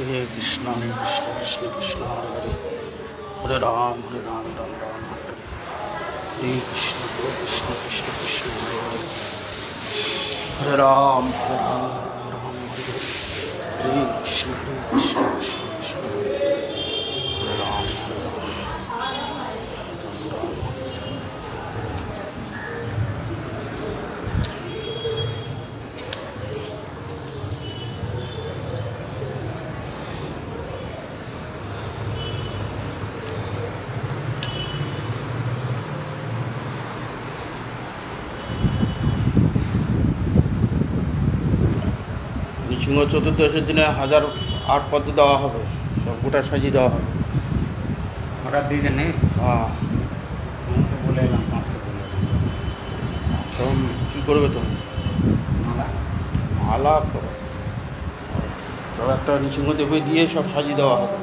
Hare Krishna Krishna Krishna Hare Hare Ram Ram Ram Hare Hare Krishna Krishna Krishna Krishna Hare Ram Ram Hare Hare Krishna Krishna Krishna Krishna Hare Ram সিংহ চতুর্দশের দিনে 1008 পদ্ম দেওয়া হবে, সব গোটা সাজিয়ে দেওয়া হবে। অর্ডার দিয়ে দেন? হ্যাঁ, বলে এলাম 500 বলে। তখন কী করবে তুমি? মালা করো, সব একটা নৃসিংহদেবে দিয়ে সব সাজিয়ে দেওয়া হবে।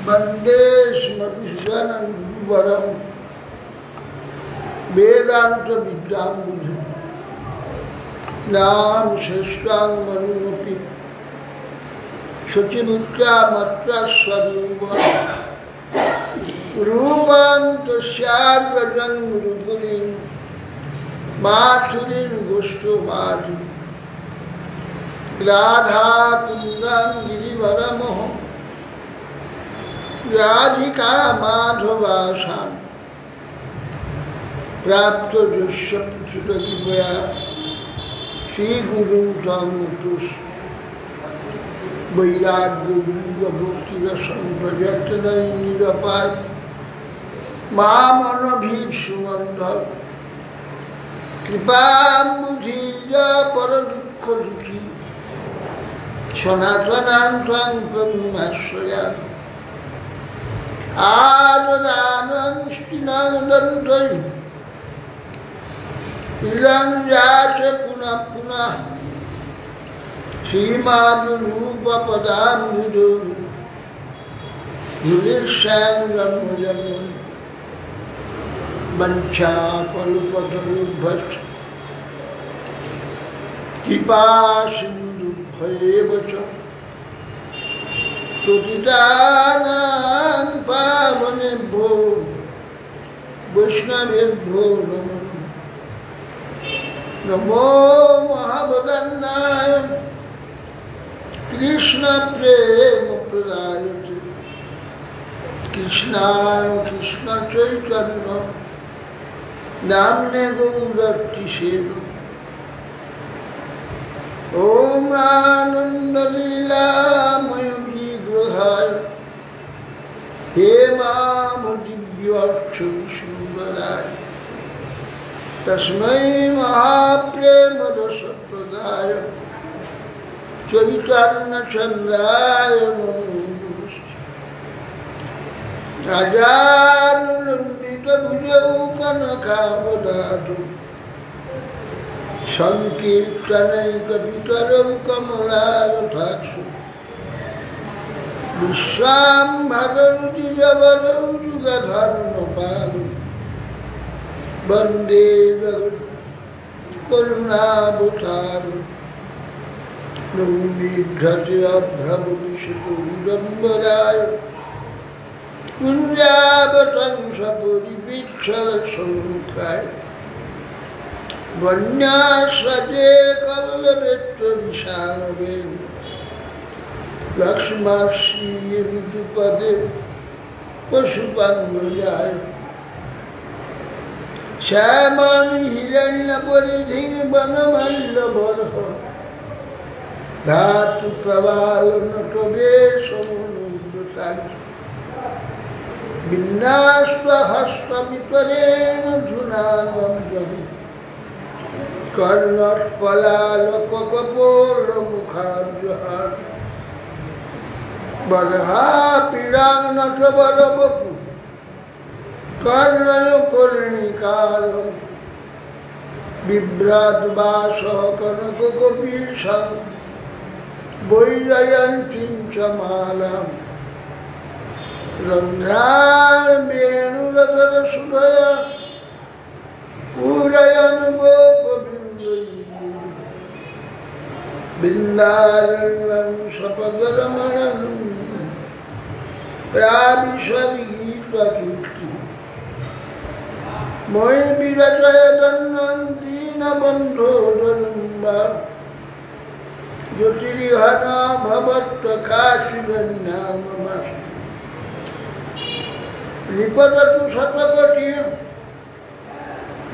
वंदे स्मृतिशनं गुरुवरं वेदांत विद्याम्बुधं नाम श्रेष्ठां मनुमपि शुचिमुत्यामत्र स्वरूप रूपान्तस्याग्रजं रूपुरीं माथुरीं गोष्ठमाधि राधा कुन्दं गिरिवरमोहं राधिका माधवासां प्राप्त दुष्यपुत्रया श्रीगुरुं तमुतुस वैराग्यभक्तिरसं प्रयत्ननिरपाय मामनभीप्सुमन्धं कृपाम्बुधिया परदुःखदुःखी सनातनां त्वां प्रभुमाश्रयामि आददानं स्थिनादन्तै इदं याच पुनः पुनः श्रीमाधुरूपपदाम्बुजो धुलिस्साङ्गमजनं वञ्चाकल्पतरुभ्यश्च कृपासिन्धुभ्येव च पतितानां पावनेभ्यो वैष्णवेभ्यो नमः। नमो महावदन्नाय कृष्ण प्रेम प्रदायते कृष्णाय कृष्ण चैतन्य नाम्ने गौरतिसेन ओम आनंद लीलामय विग्रहाय हेमादिव्याक्षं सुंदराय तस्मै महाप्रेम रसप्रदाय चैतन्य चंद्राय नमो नमस्ते। अजानुलंबितभुजौ कनकावदातु संकीर्तनैकपितरौ कमलायताक्षु विश्वाम्भरौ द्विजवरौ जुगधर्मपालौ वन्दे करुणावतारौ नौमिद्धत्याभ्रमविशतुर्गम्बराय कुञ्जावतंसपुरिवीक्षलसङ्ख्याय वन्यासजे कल्लवेत्तविशालवेन लक्ष्माक्षी ऋतुपदे पशुपान्वजाय श्यामान हिरण्य परिधिर वनमल्लभरः धातु प्रवाल नटवे समुद्रताय विन्यास्वहस्तमितरेण धुनानब्जम् कर्णत्पलालककपोलमुखाब्जहार बर्हापीडानटवरवपु कर्णयो कर्णिकारं बिभ्राद्वासः कनककपीशं वैजयन्तीं च मालाम् रन्ध्रावेणुरतरसुधया पूरयन् गोपबिन्दुः बिन्दारण्यं सपदरमणं प्राविशद्गीतकीर्ति मयि विरचयतन्नं दीनबन्धो जलम्बा ज्योतिर्हना भवत्काशिगन्याममस्तु निपततु शतकोटिं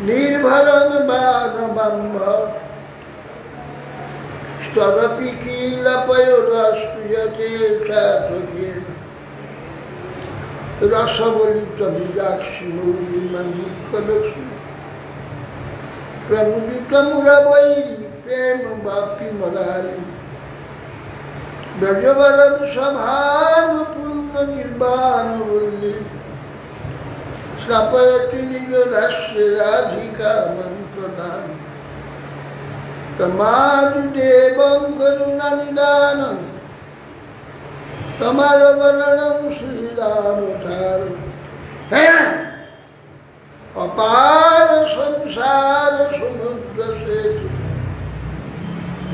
निर्भरं बाणबम्भ स्तदपि किलपयोदस्तु यथेच्छासखेन रसवलितबीजाक्षिमौलिमणिकलक्ष्मी प्रमुदितमुरवैरी प्रेमवाप्तिमलाली ब्रजवरदसभानुपूर्णनिर्वाणवल्ली स्थापयति निजदास्य राधिका मन्त्रदान तमादिदेवं करुणानिदानं तमायवरणं श्रीरामचारं अपार संसार समुद्र सेतु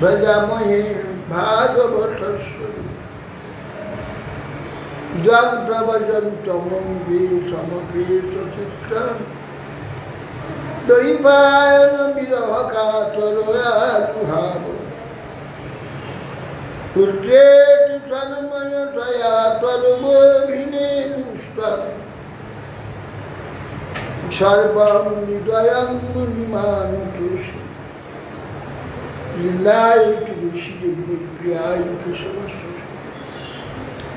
भजामहे भागवतस्वरूपं जं प्रवजन्तमङ्गे समपेतचित्रं दैवायन विरहकातरयातुहाव पुत्रेति तन्मयतया त्वदभिनेदुष्टं सर्वं हृदयं मुनिमानुतोषि लीलायति ऋषिदेवप्रियायति समस्तु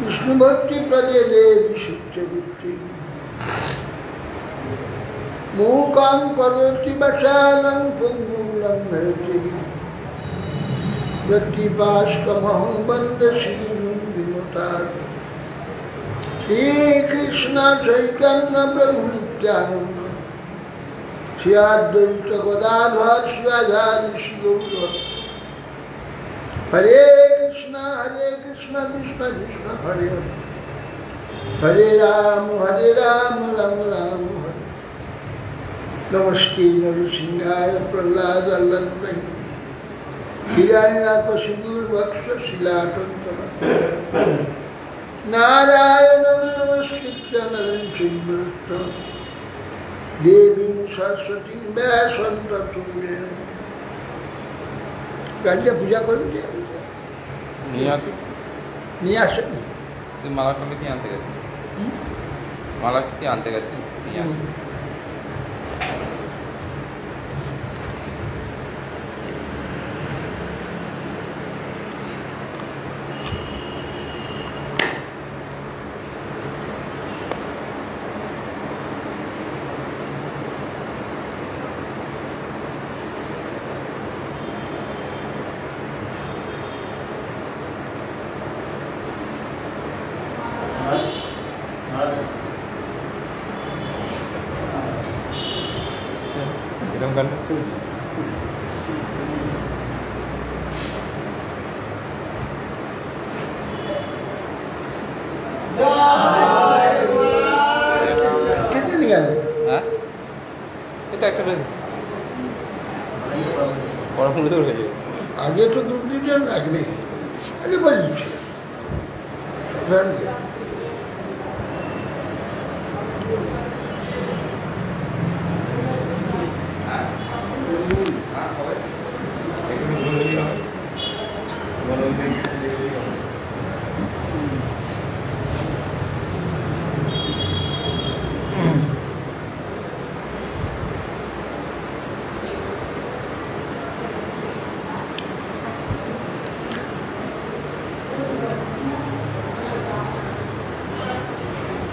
विष्णुभक्ति प्रदे देवी सत्यवृत्ति मूकां करोति वचालं पुंगुं लङ्घयति प्रतिपास्तमहं वन्दे श्रीं विनुतात् श्रीकृष्ण चैतन्य प्रभु नित्यानन्द श्री अद्वैत गदाधर शिवाचार्य श्री गौर हरे कृष्ण कृष्ण कृष्ण हरे हरे हरे राम राम राम हरे नमस्ते नरसिंहाय प्रह्लादल्लभै हिरण्यकशिपुर्वक्षशिलाटङ्कः नारायणं नमस्कृत्य नरं चैव देवीं सरस्वतीं व्यासं ततो गांजा पूजा करूँ नहीं आ सकते माला किती आणते का माला किती आणते का आगे तो दूसरी जन आगे आगे बढ़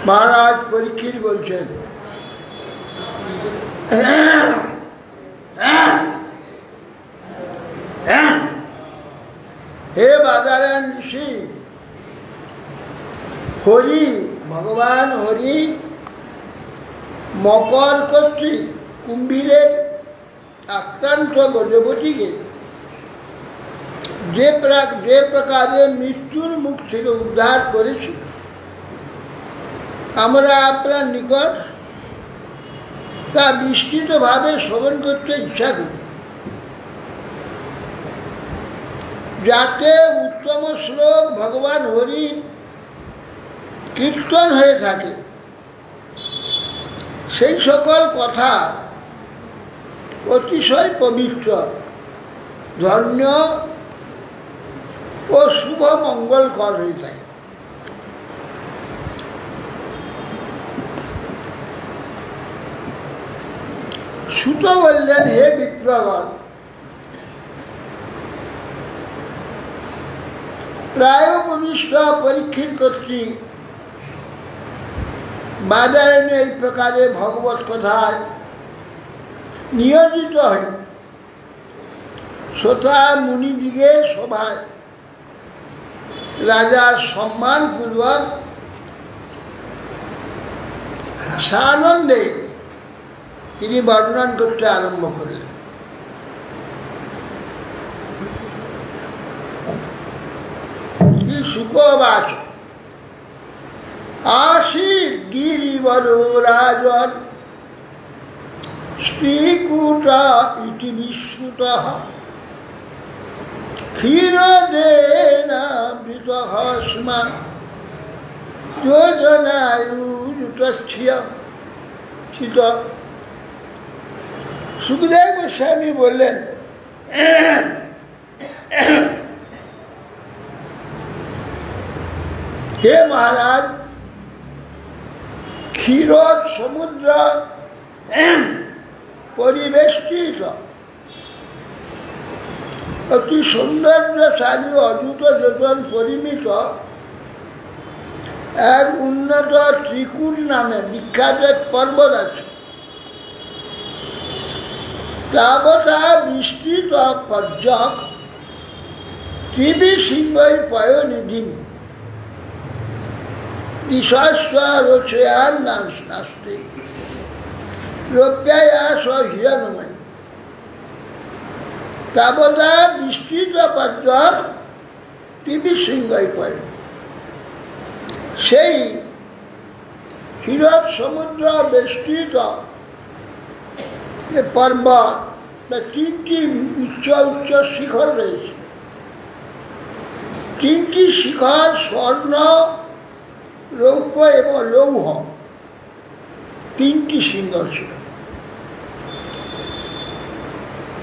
মহারাজ পরীক্ষিত বলছেন, হে বাদারায়ণ ঋষি, হরি ভগবান হরি মকর কর্তৃক কুম্ভীরের আক্রান্ত গজপতিকে যে প্রকারে মৃত্যুর মুখ থেকে উদ্ধার করেছি, আমরা আপনার নিকট তা বিস্তৃতভাবে শ্রবণ করতে ইচ্ছা করি, যাতে উত্তম শ্লোক ভগবান হরির কীর্তন হয়ে থাকে, সেই সকল কথা অতিশয় পবিত্র, ধন্য ও শুভ মঙ্গলকর হয়ে থাকে। সুত বললেন, হে বিপ্রগণ, প্রায় উপবিষ্ট পরীক্ষিত কর্তৃক বাদায়নে এই প্রকারে ভগবত কথায় নিয়োজিত হয়ে শ্রোতা মুনিদিগের সভায় রাজার সম্মানপূর্বক সানন্দে তিনি বর্ণন করতে আরম্ভ করলেন। শুকবাচ আশীত গিরিবরো রাজন শ্রীকূট ইতি বিশ্রুতঃ ক্ষীরদেনাবৃতঃ স্মা যোজনায়ুযুতচ্ছিত। সুখদেব গোস্বামী বললেন, হে মহারাজ, ক্ষীরদ সমুদ্র পরিবেষ্টিত অতি সৌন্দর্যশালী অদ্ভুত যোজন পরিমিত এক উন্নত ত্রিকূট নামে বিখ্যাত এক পর্বত আছে। তাবতা বিস্তৃত পর্যক ত্রিবি সিংহই পয়নিধিম দিশস্বরোচয়ান নাস্তি রৌপ্যায়াস হিরণময়। তাবতা বিস্তৃত পর্যক ত্রিবি সিংহই পয়, সেই হিরণ সমুদ্র বেষ্টিত পর্বত বা তিনটি উচ্চ উচ্চ শিখর রয়েছে। তিনটি শিখর স্বর্ণ, রৌপ্য এবং লৌহ, তিনটি শৃঙ্গ ছিল।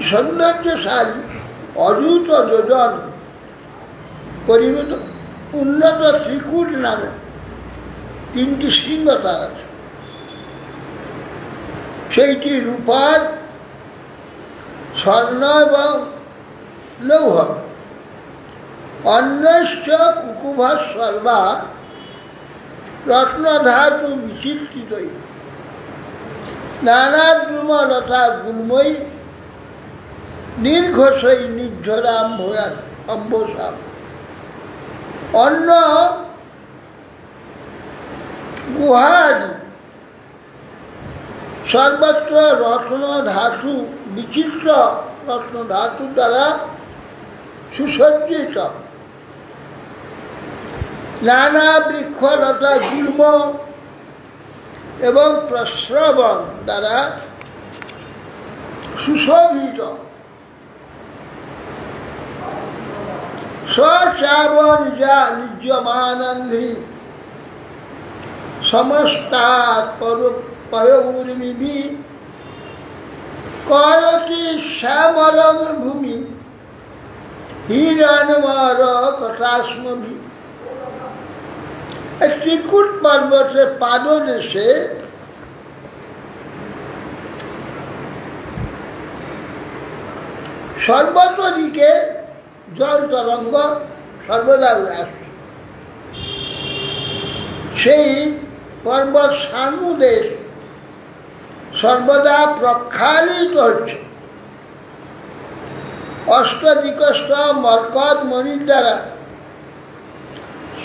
সৌন্দর্যশালী অদ্ভুত যোজন পরিমিত উন্নত ত্রিকূট নামে তিনটি শৃঙ্গ তার আছে। সেইটি রূপার, স্বর্ণ এবং লৌহ। অন্যশ্চ কুকুভা সর্বা রত্নধাতু বিচিত্রিত, নানা দ্রুমলতা গুল্ময়ী নির্ঘোষই নির্ঝরাম ভোরা অম্বসাম। অন্য গুহাদি সর্বত্র রত্ন ধাতু, বিচিত্র রত্ন ধাতু দ্বারা সুসজ্জিত, নানা বৃক্ষলতা গুল্ম এবং প্রস্রবণ দ্বারা সুশোভিত। স্বচাবন যা নিজ্যমানন্ধ্রী সমস্তাৎ পয়ৌর্মিভি করতি শ্যামলং ভূমি হিরণমর কথাস্মভি। ত্রিকূট পর্বতের পাদদেশে সর্বত্র দিকে জল তরঙ্গ সর্বদা উড়ে আসছে। সেই পর্বত সানু দেশ সর্বদা প্রক্ষালিত হচ্ছে। অষ্টদিকষ্ট মরকত মণির দ্বারা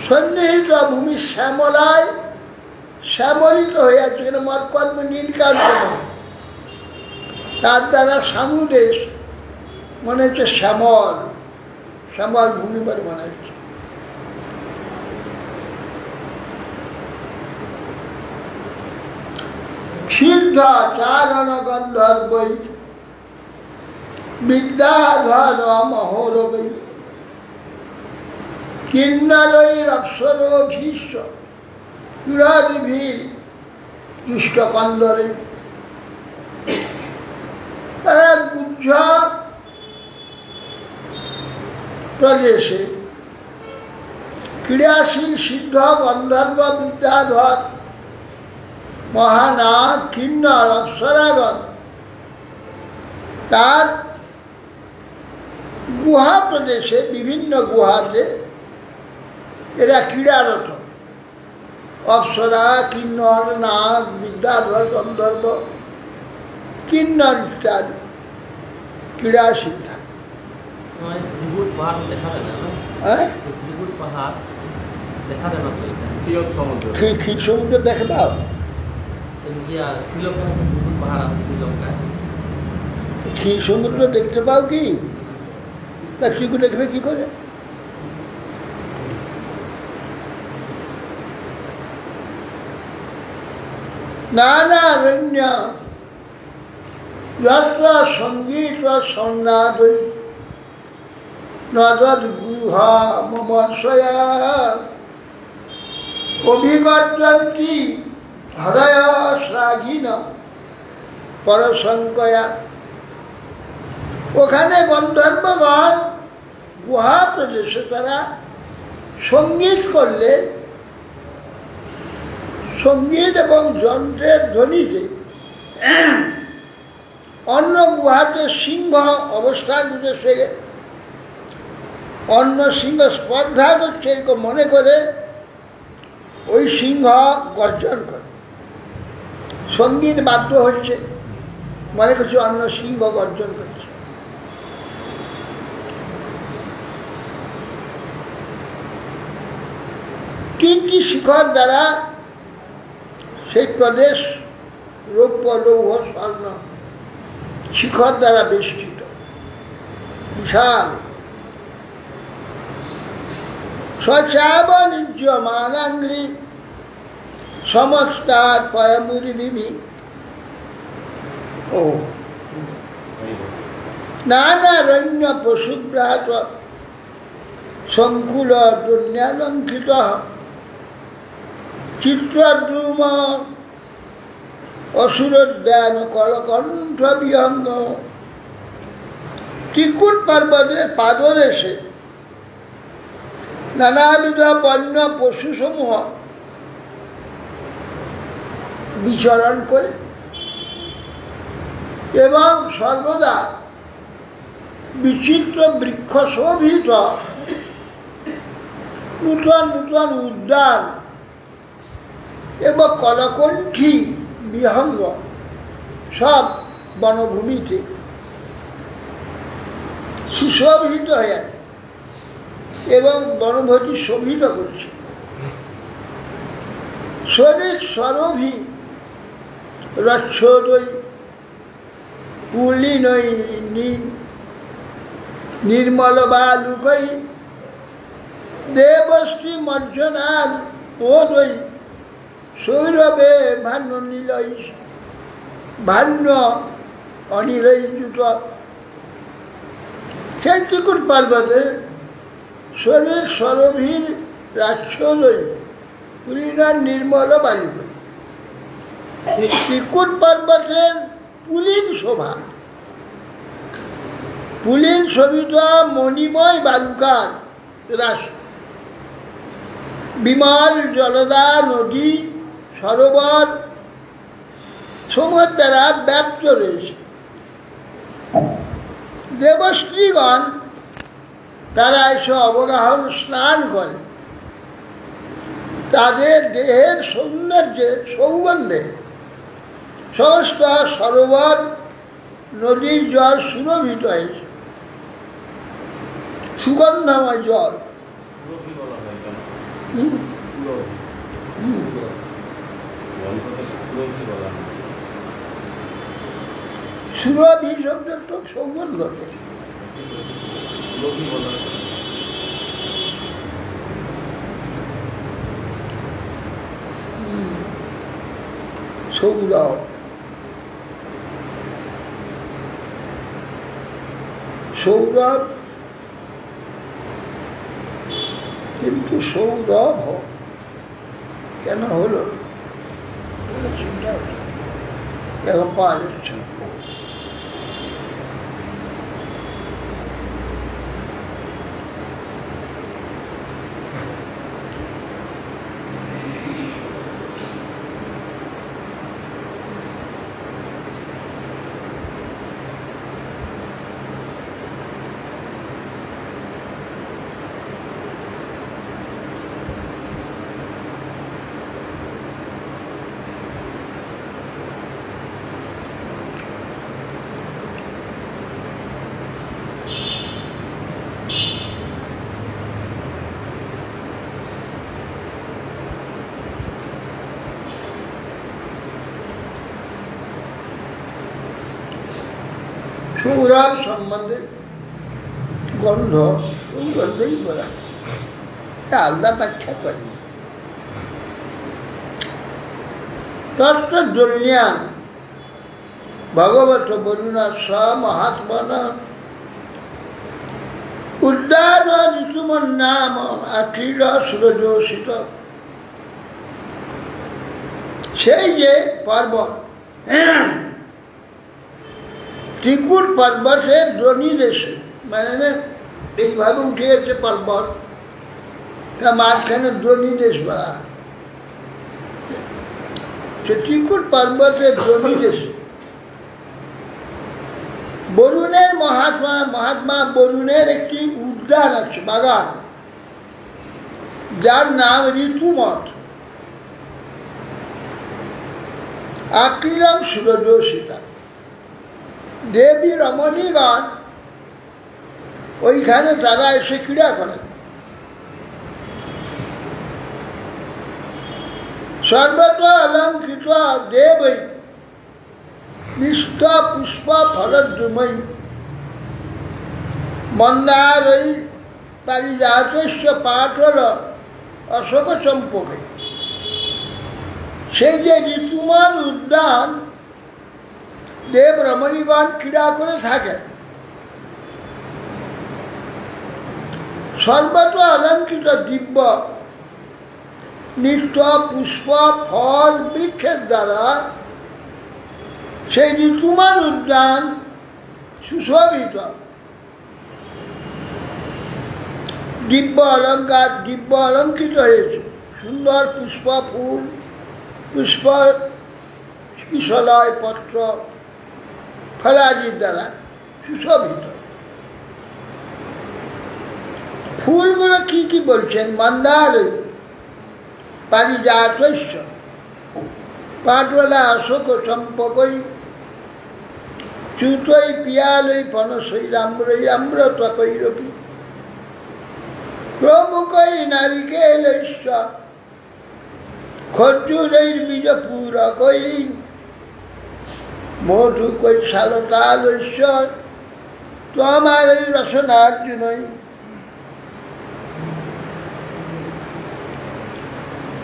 সন্নিহিত ভূমি শ্যামলায় শ্যামলিত হয়ে যাচ্ছে। কেন মরকত নীলকান্ত তার দ্বারা সানু দেশ মনে হচ্ছে শ্যামল, শ্যামল ভূমি বলে মনে হচ্ছে। সিদ্ধ চারণ গন্ধর্বৈ বিদ্যাধর মহোরবৈ কিন্নরৈরপ্সরোভীশ্চ ক্রীড়াদিভির দুষ্টকন্দরে। তারা গুজ্জ প্রদেশে ক্রীড়াশীল সিদ্ধ গন্ধর্ব বিদ্যাধর মহানাগ কিন্নর অপ্সরাগণ তার গুহা প্রদেশে বিভিন্ন গুহাতে এরা ক্রীড়ারত। অপ্সরা, কিন্নর, নাগ, বিদ্যাধর, গন্ধর্ব, কিন্নর ইত্যাদি ক্রীড়াশীল থাকে। ক্ষীর সমুদ্র দেখে দাও। ক্ষীর সমুদ্র দেখতে পাও কি? তা চিকু দেখবে কি করে? নানারণ্য যত্র সঙ্গীত সন্ন্যাদ নদদ গুহা মমর্ষয়া অভিগত্যন্তি হৃদয় শ্লাঘিন পরশঙ্কয়া। ওখানে গন্ধর্বগণ গুহা প্রদেশে তারা সঙ্গীত করলে সঙ্গীত এবং যন্ত্রের ধ্বনিতে অন্য গুহাতে সিংহ অবস্থান করছে, অন্য সিংহ স্পর্ধা করছে এরকম মনে করে ওই সিংহ গর্জন করে। সঙ্গীত বাদ্য হচ্ছে, মনে করছে অন্য সিংহ গর্জন করছে। তিনটি শিখর দ্বারা সেই প্রদেশ রৌপ্য, লৌহ, স্বর্ণ শিখর দ্বারা বেষ্টিত, বিশাল। সচাবনিজ্যমানাঙ্ঘ্রি সমস্তাৎ পয়মুরিবিভি। ও নানারণ্য পশুব্রাত সংকুল দুর্ন্যালঙ্কৃত চিত্রদ্রুম অসুরোদ্যান কলকণ্ঠ বিহঙ্গ। ত্রিকুট পর্বতের পাদদেশে নানাবিধ বন্য পশুসমূহ বিচরণ করে এবং সর্বদা বিচিত্র বৃক্ষ শোভিত নূতন নূতন উদ্যান এবং কলকণ্ঠী বিহঙ্গ সব বনভূমিতে সুশোভিত হয়ে এবং বনভূমি শোভিত করছে। শরীর সরভি রচ্ছোদয় পুলিনৈ নির্মল বালুকৈ দেবশ্রী মজ্জনাদ ওদৈ সৌরভে ভান্য নীলৈ ভান্য অনিলৈ যুত। সেই ত্রিকুট পর্বতে শরীর সরভীর রাচ্ছোদয় পুলিনার নির্মল বালুকৈ। ত্রিকুট পর্বতের পুলিন শোভা, পুলিন শোভিত মণিময় বালুকার রাশি, বিমল জলদা নদী সরোবর সমূহের দ্বারা ব্যাপ্ত রয়েছে। দেবশ্রীগণ তারা এসে অবগাহন স্নান করে তাদের দেহের সৌন্দর্যে সৌগন্ধে সমস্ত সরোবর নদীর জল সুরভিত হয়েছে, সুগন্ধময় জল। সুরভি শব্দের তো সৌগন্ধকে, সৌরভ, সৌরভ, কিন্তু সৌরভ কেন হলো এখন পাওয়া যাচ্ছে না। সৌরভ সম্বন্ধে গন্ধ সৌগন্ধই বলা, আলাদা ব্যাখ্যা করেনি। তত্ত্বজ্ঞান ভগবত বরুণা স মহাত্মন উদ্যান ঋতুমন নাম আক্রীড় সুরজোষিত। সেই যে পর্বত, ত্রিকুট পর্বতের দ্রোণী দেশে, মানে এইভাবে উঠে গেছে পর্বত, তা মাঝখানে দ্রোণী দেশ বলা, সে ত্রিকুট পর্বতের দ্রোণী দেশে বরুণের মহাত্মা বরুণের একটি উদ্যান আছে, বাগান, যার নাম ঋতুমত। আক্রীড়ং সুরজোষিতা, দেবী রমণীগণ ওইখানে তারা এসে ক্রীড়া করেন। সর্বত অলঙ্কৃত দেবৈ নিষ্ঠ পুষ্প ফলদ্রুমৈ মন্দারৈ পারিজাতস্য পাটল অশোক চম্পকে। সেই যে ঋতুমান উদ্যান দেব রমণীগণ ক্রীড়া করে থাকেন, সর্বত অলঙ্কৃত দিব্য নিষ্ঠ পুষ্প ফল বৃক্ষের দ্বারা সেই ঋতুমান উদ্যান সুশোভিত। দিব্য অলঙ্কার, দিব্য অলঙ্কৃত হয়েছে, সুন্দর পুষ্প ফুল, পুষ্প কিশলয় পত্র ফলাদির দ্বারা সুশোভিত। ফুলগুলো কি কি বলছেন? মন্দার, পারিজাতস্য, পাটওয়ালা অশোক চম্পকই, চ্যুতৈ পিয়ালৈ পনসৈ রাম্রৈ আম্রত্বকৈরপি, ক্রমুকৈ নারিকেলস্য খজ্জুরৈর্বীজপূরকৈ, মধুকৈ শালতালস্য ত্বমারৈ রসনার্জুনৈ।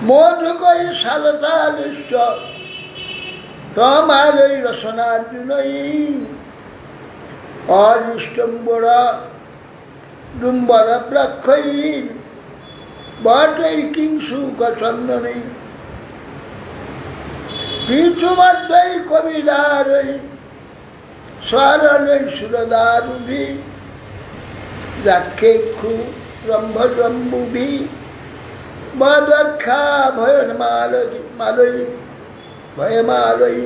মধুকৈ শালতালস্য ত্বমারৈ রসনার্জুনৈ, অরিষ্টম্বর ডুম্বর বৃক্ষৈ বটৈ কিংশুক চন্দনৈ, পৃথুমধ্যৈ কবিদারৈ স্বরণৈ সুরদারুভি, দ্রাক্ষেক্ষু রম্ভজম্বুভি বদক্ষা ভয়মালৈ ভয়মালৈ।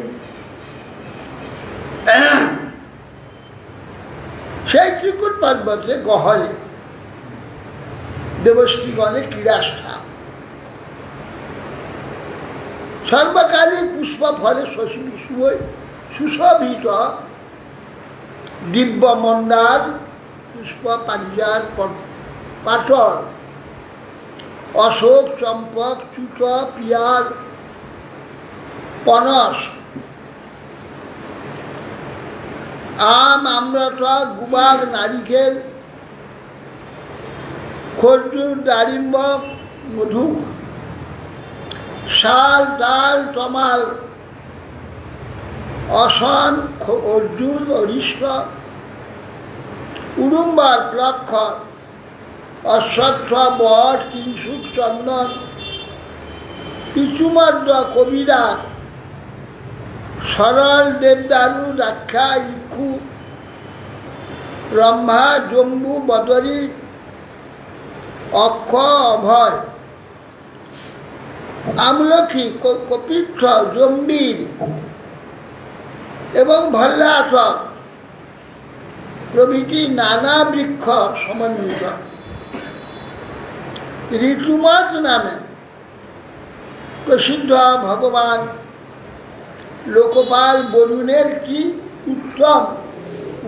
সেই ত্রিকুট পর্বতে গহলে দেবশ্রীগণের ক্রীড়াস্থান। সর্বকালে পুষ্প ফলে সুশোভিত দিব্য মন্দার পুষ্প পারিজাত পাটল অশোক চম্পক চুত পিয়াল পনস আম আমরতা গুবাগ নারিকেল খজুর দারিম্ব মধুক শাল তাল তমাল অসন অর্জুন অরিষ্ট উড়ুম্বার প্লক্ষ অশ্বত্থ বট কিংসুক চন্দন পিচুমর্দ কবিরা সরল দেবদারু দাক্ষা ইক্ষু ব্রহ্মা জম্বু বদরী অক্ষ অভয় আমলখী কপিত্থ জম্বির এবং ভল্লাথ প্রভৃতি নানা বৃক্ষ সমন্বিত ঋতুমত নামে প্রসিদ্ধ ভগবান লোকপাল বরুণের কি উত্তম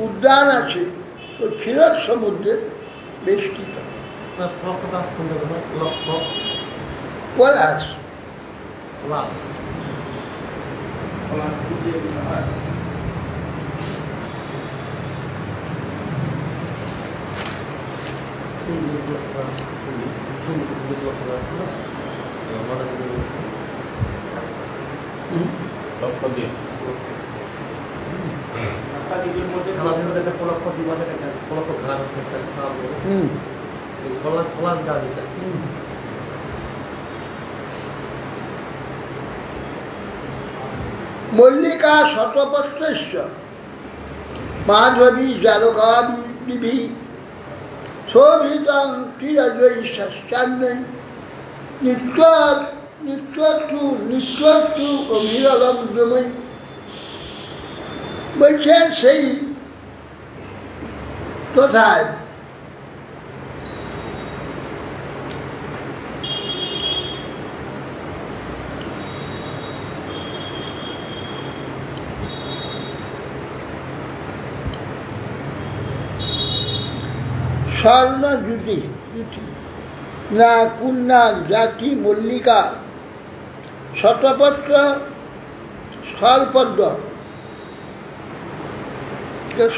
উদ্যান আছে ওই ক্ষীরদ সমুদ্রের বেষ্টিত। পলাশ মল্লিকা শতপত্রস্য মাধবী জারকাদিভি শোভিতং চিরজৈশ্চান্যৈ নিত্যস্তু অভিরলম ব্রহ্মৈ। বলছেন সেই কোথায় স্বর্ণ জুটি না পুণ্যাক জাতি মল্লিকা শতপত্র স্থলপদ্ম।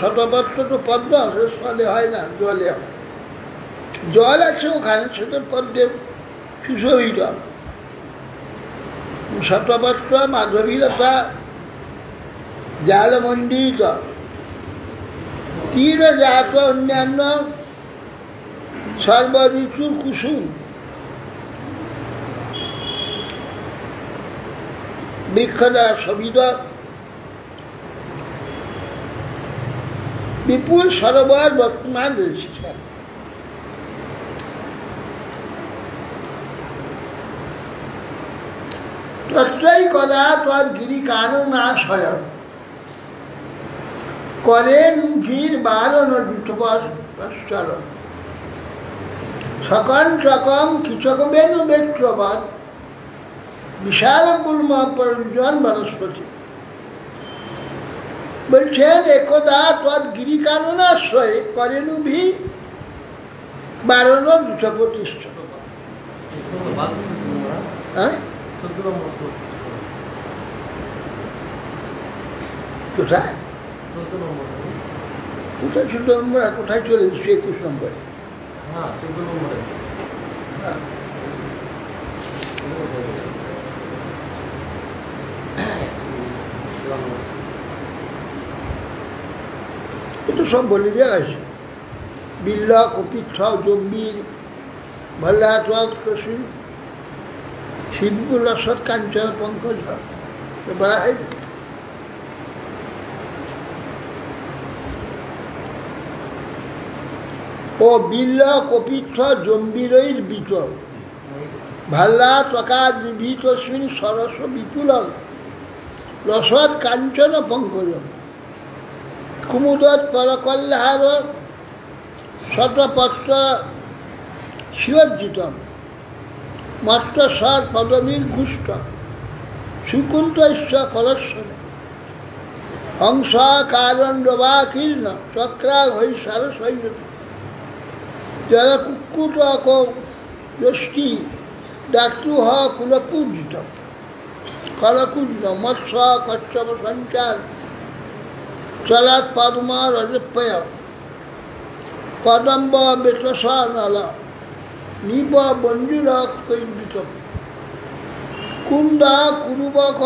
শতপত্র তো পদ্ম স্থলে হয় না, জলে হয়। জল আছে ওখানে, সেটা পদ্মে সুশোভিত। শতপত্র মাধবীলতা জালমণ্ডিত তীরজাত অন্যান্য সর্বঋতুর কুসুম বৃক্ষ দ্বারা শোভিত বিপুল সরোবর বর্তমান রয়েছে। তত্রই কদা তদ গিরি কাননাশয় করেন ভিড় বারণ দ্রুতপশ্চরণ সকন সকম কিচকবেন বেত্রবাদ বিশাল গুল্ম পর্যন বনস্পতি। বলছেন একদা তদ গিরি কাননাশ্রয়ে করেন ভি বারণ দ্রুতপ্রতিষ্ঠ। কোথায় কোথায় 14 নম্বর, কোথায় চলে এসেছে 21 নম্বরে? এটা সব বলে দেওয়া আছে। বিল্লা কপিচ্ছ জম্বির ভল্লাথ কৃষ্ণ শিবপুর লসৎ কাঞ্চন পঙ্কজ বলা হয়। ও বিল্ল কপিচ্ছ জম্বিরৈর বিত ভাল্লা ত্বকাদ বিভীতস্মিন সরস বিপুলন লসৎ কাঞ্চন পঙ্কজ কুমুদত পরকল্লাহার শতপত্র শিবজ্জিতম মত্ত স্বর পদমীর ঘুষ্ট সুকুন্তস্য কলস্বনে হংসাকারণ্ডবাকীর্ণ চক্রাঘৈ সারসৈরত যারা কুক্কুটক যষ্টি দাতুহ কুলপূজিত কলকুঞ্জ মৎস্য কচ্ছপ সঞ্চার চলাৎ পদ্মা রজপয় কদম্ব বেতসা নল নিব বঞ্জুর কৈবিত কুন্দা কুরুবক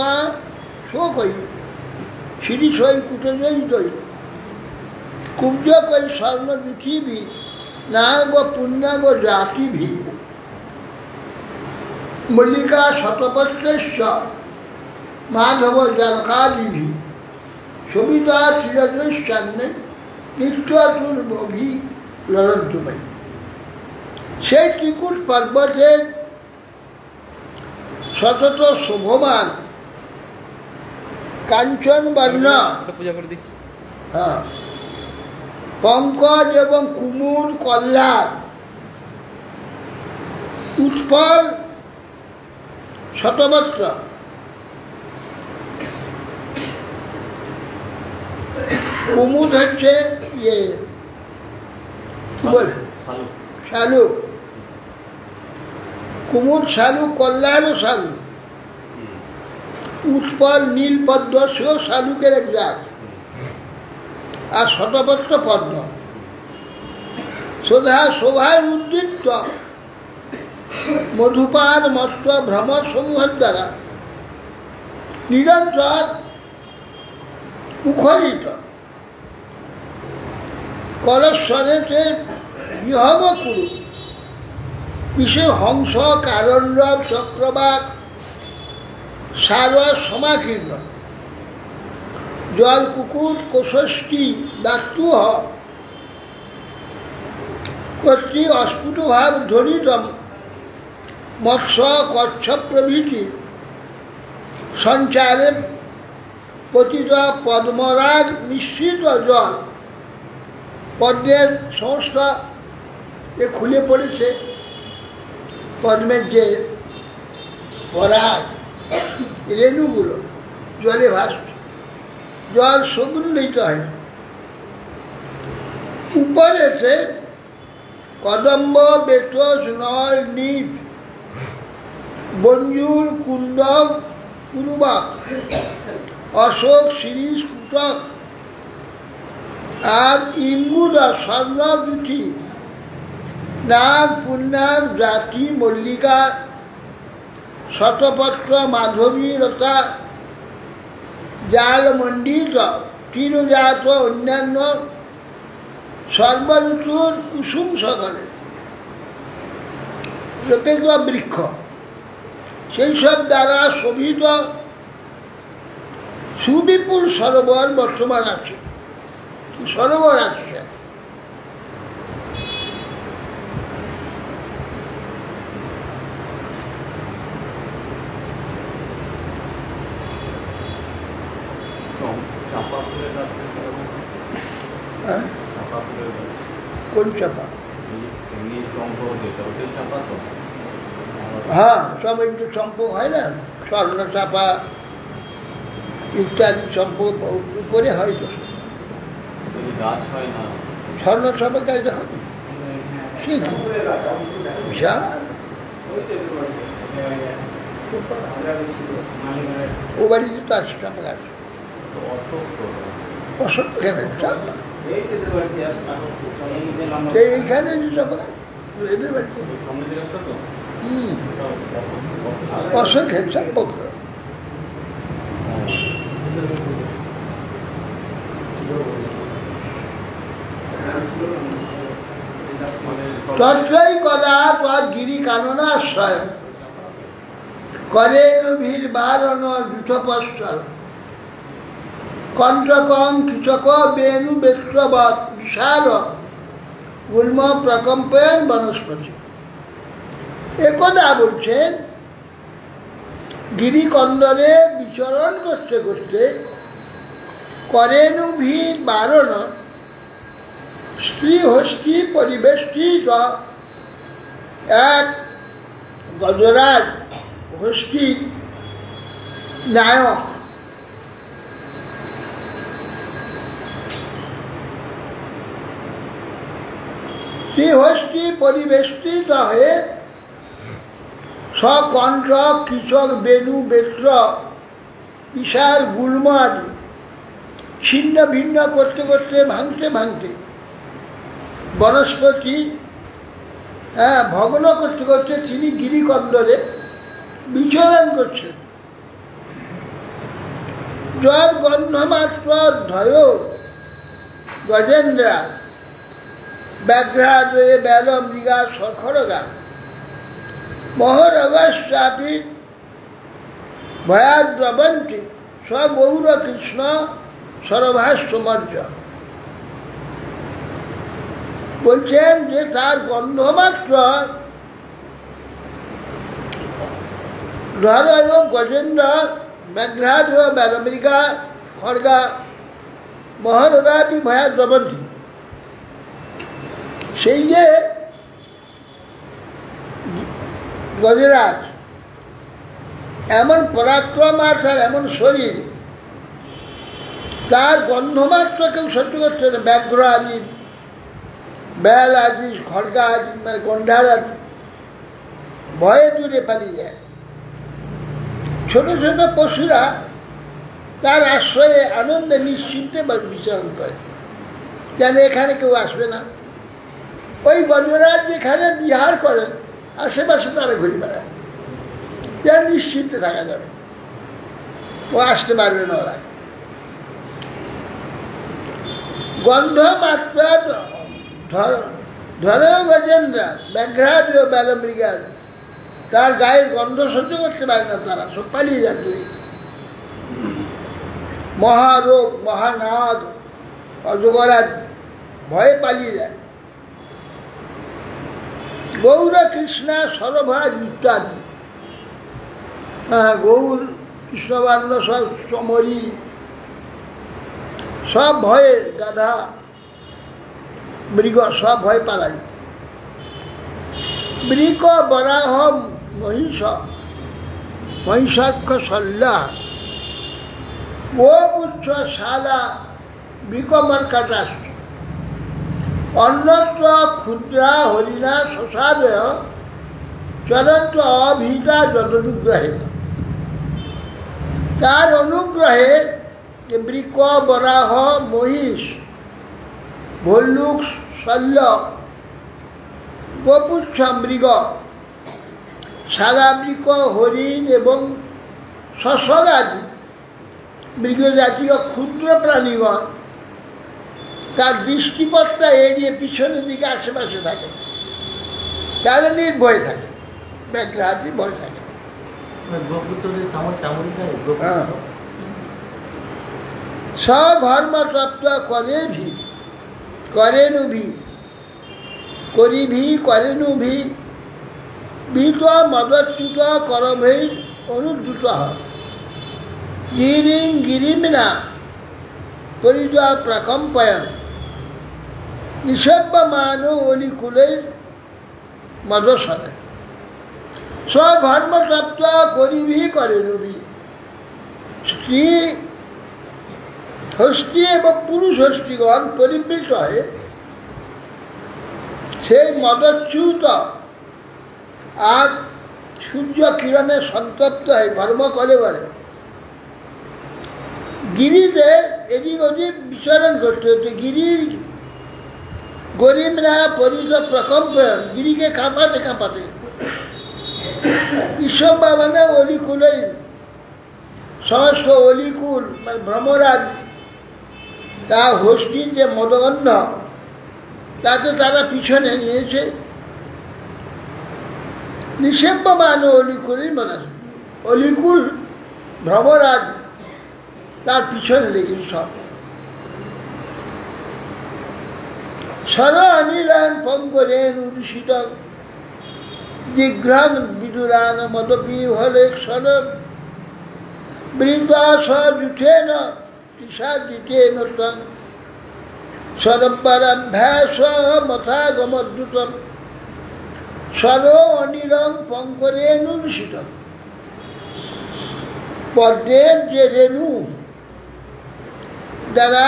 শোকই শিরিষই কুটজৈ দৈ কুব্জকৈ স্বর্ণ পৃথিবী নাগ পুণ্যাগ জাতিভি মল্লিকা শতপত্রেশ্ব মাধব জালকাদিভি সবিতা চিরজৈষ্যান্নে নিত্যতুর্ভি লড়ন্তুময়ী। সেই ত্রিকুট পর্বতের সতত শোভমান কাঞ্চন বর্ণ পূজা করে দিচ্ছি। হ্যাঁ, পঙ্কজ এবং কুমুদ কল্যাণ উৎপল শতবস্ত্র কুমুদ হচ্ছে ইয়ে কি বলে শালুক, কুমুদ শালুক, কল্যাণ ও শালুক। উৎপল নীল পদ্ম সেও শালুকের এক জাত, আর শতপত্র পদ্ম সোধা শোভায় উদ্দীপ্ত মধুপান মস্ত ভ্রমর সমূহের দ্বারা নিরন্তর মুখরিত কলস্বরেতে বিহব কুরু বিশেষ হংস কারণ্যব চক্রবাক সার সমাকীর্ণ জল কুকুর কোষষ্টি দাতুহ কর্তৃ অস্ফুটভাব ধ্বনিতম মৎস্য কচ্ছপ প্রভৃতি সঞ্চারে পতিত পদ্মরাগ মিশ্রিত জল, পদ্মের সমস্ত এ খুলে পড়েছে, পদ্মের যে পরাগ রেণুগুলো জলে ভাসছে, জল সুগন্ধিত হয়। উপরেতে কদম্ব বেত নল নীপ বঞ্জুর কুন্দক কুরুবাক অশোক শিরিষ কুটক আর ইঙ্গুরা স্বর্ণদুথি নাগ পুণ্যাগ জাতি মল্লিকা শতপত্র মাধবী লতা জাল মণ্ডিত তীরজাত অন্যান্য সর্বঋতুর কুসুম সকলে লোকেজ বৃক্ষ সেই সব দ্বারা শোভিত সুবিপুল সরোবর বর্তমান আছে, সরোবর আছে। কোন চাপা? হ্যাঁ, সব একটু চম্পক হয় না, স্বর্ণ চাপা ইত্যাদি চম্পক উপরে হয় তো। স্বর্ণ চাপা গাছ দেখো ঠিক বিশাল, ও বাড়িতে তো আছে চাপা গাছ। অশোক এখানে চাপা, এইখানে চাপা গাছ এদের বাড়িতে অশোক চাপা। তত্রই কদা পদ গিরি কাননাশ্রয় করেন ভিড় বারণ যুথপস্তর কণ্ঠকং কৃষক বেণু বেশ্ববৎ বিশাল গুল্ম প্রকম্পয়ন বনস্পতি। একদা বলছেন গিরিকন্দরে বিচরণ করতে করতে করেনু ভিড় বারণ স্ত্রী হস্তি পরিবেষ্টিত এক গজরাজ হস্তি নায়ক। শ্রীহস্তি পরিবেষ্টিত হয়ে সকণ্ঠ কৃষক বেণু বেত্র বিশাল গুল্ম আদি ছিন্ন ভিন্ন করতে করতে ভাঙতে ভাঙতে বনস্পতি ভগ্ন করতে করতে তিনি গিরিকন্দরে বিচরণ করছেন। যদ গন্ধমাত্র ধয় গজেন্দ্রা ব্যাঘ্রাদয়ে বেল মৃগা সখরগা মহরগাশ্চাপি ভয়াদ্রবন্তি স্বগৌর কৃষ্ণ সরভাষ্যমর্য। বলছেন যে তার গন্ধমাত্র ধরয় গজেন্দ্র ব্যাঘ্রাদয় বেলমৃগা খড়গা মহরগাপি ভয়াদ্রবন্তি, সেই যে গজরাজ এমন পরাক্রম আর তার এমন শরীর, তার গন্ধমাত্র কেউ সহ্য করছে না। ব্যাঘ্র আদি বেল আদি খড়গা আদি মানে গন্ধার আদি ভয়ে দূরে পালিয়ে যায়। ছোট ছোট পশুরা তার আশ্রয়ে আনন্দে নিশ্চিন্তে বিচরণ করে, যেন এখানে কেউ আসবে না। ওই গজরাজ যেখানে বিহার করেন আশেপাশে তারা ঘুরে বেড়ায়, যেন নিশ্চিন্তে থাকা যাবে, ও আসতে পারবে না ওরা। গন্ধ মাত্রা ধরে গজেন্দ্রা ব্যাঘ্রাদ বেলমৃগা, তার গায়ের গন্ধ সহ্য করতে পারে না, তারা সব পালিয়ে যাচ্ছে। মহারোগ মহানাগ অজগরাজ ভয়ে পালিয়ে যায়। গৌর কৃষ্ণা সরভাজ ইত্যাদি, গৌর কৃষ্ণবান্য সব সমরি সব ভয়ে, গাধা মৃগ সব ভয় পালাই। বৃক বরাহ মহিষ মহিষাক্ষ শল্যা গোপুচ্ছ শালা বৃকমর্কটাস্ত্র অন্যত্র ক্ষুদ্রা হরিণা শশাদয় চরন্ত অভিতা যদনুগ্রহে। তার অনুগ্রহে বৃক বরাহ মহিষ ভল্লুক শল্য গোপুচ্ছ মৃগ শালাবৃক হরিণ এবং শশাদি মৃগজাতীয় ক্ষুদ্র প্রাণীগণ তার দৃষ্টিপথটা এড়িয়ে পিছনের দিকে আশেপাশে থাকে, তারা নির্ভয় থাকে, ব্যাঘ্রাদি ভয় থাকে। স্বধর্ম তত্ত্ব করেনুভি করেনুভি বিত মদচ্যুত করভৈ অনুদ্যুত গিরিং গিরিমিনা পরিজয় প্রকম্পয়ন নিষব্যমান অলিকুলের মদসনে। স্বধর্ম তত্ত্ব করেনুভি, স্ত্রী হস্তি এবং পুরুষ হস্তিগণ পরিবৃত হয়ে সেই মদচ্যুত আর সূর্য কিরণে সন্তপ্ত হয়ে কর্ম করে বলে গিরিতে এদিক ওদিক বিচরণ করতে হচ্ছে। গিরির গরিমরা পরিচয় প্রকম্পন, গিরিকে কাঁপাতে কাঁপাতে ঈশ্বর মানে অলিকুলেই সমস্ত অলিকুল মানে ভ্রমরাজ তা হস্তির যে মদগন্ধ তাতে তারা পিছনে নিয়েছে। নিষেব্যমান অলিকুলের মানে অলিকুল ভ্রমরাজ তার পিছনে লেগেছে সব। সর অনিলান পঙ্করেন উদূষিত জিঘ্রান বিদুরান মদপি হলে সর বৃন্দা সুঠেন তৃষা দিতেন সরব্বরাভ্যাস মথাগমদ্রুতম সর অনিরং পঙ্করেন উদূষিত। পদ্মের যে রেণু দ্বারা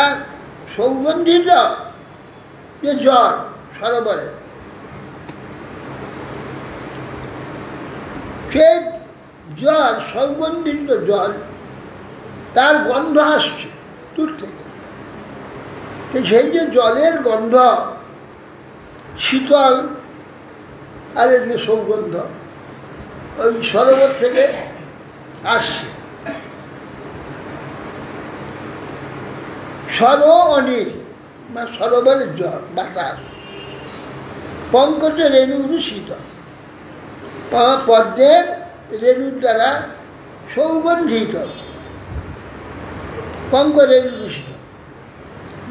সৌগন্ধিত যে জল সরোবরে, সেই জল সৌগন্ধিত জল, তার গন্ধ আসছে দূর থেকে। সেই যে জলের গন্ধ শীতল আর যে সৌগন্ধ ওই সরোবর থেকে আসছে। সর অনিল মানে সরোবরের জল বাতাস, পঙ্কজ রেণুর শীতল, পদ্মের রেণুর দ্বারা সৌগন্ধিত পঙ্কজ রেণুর শীতল,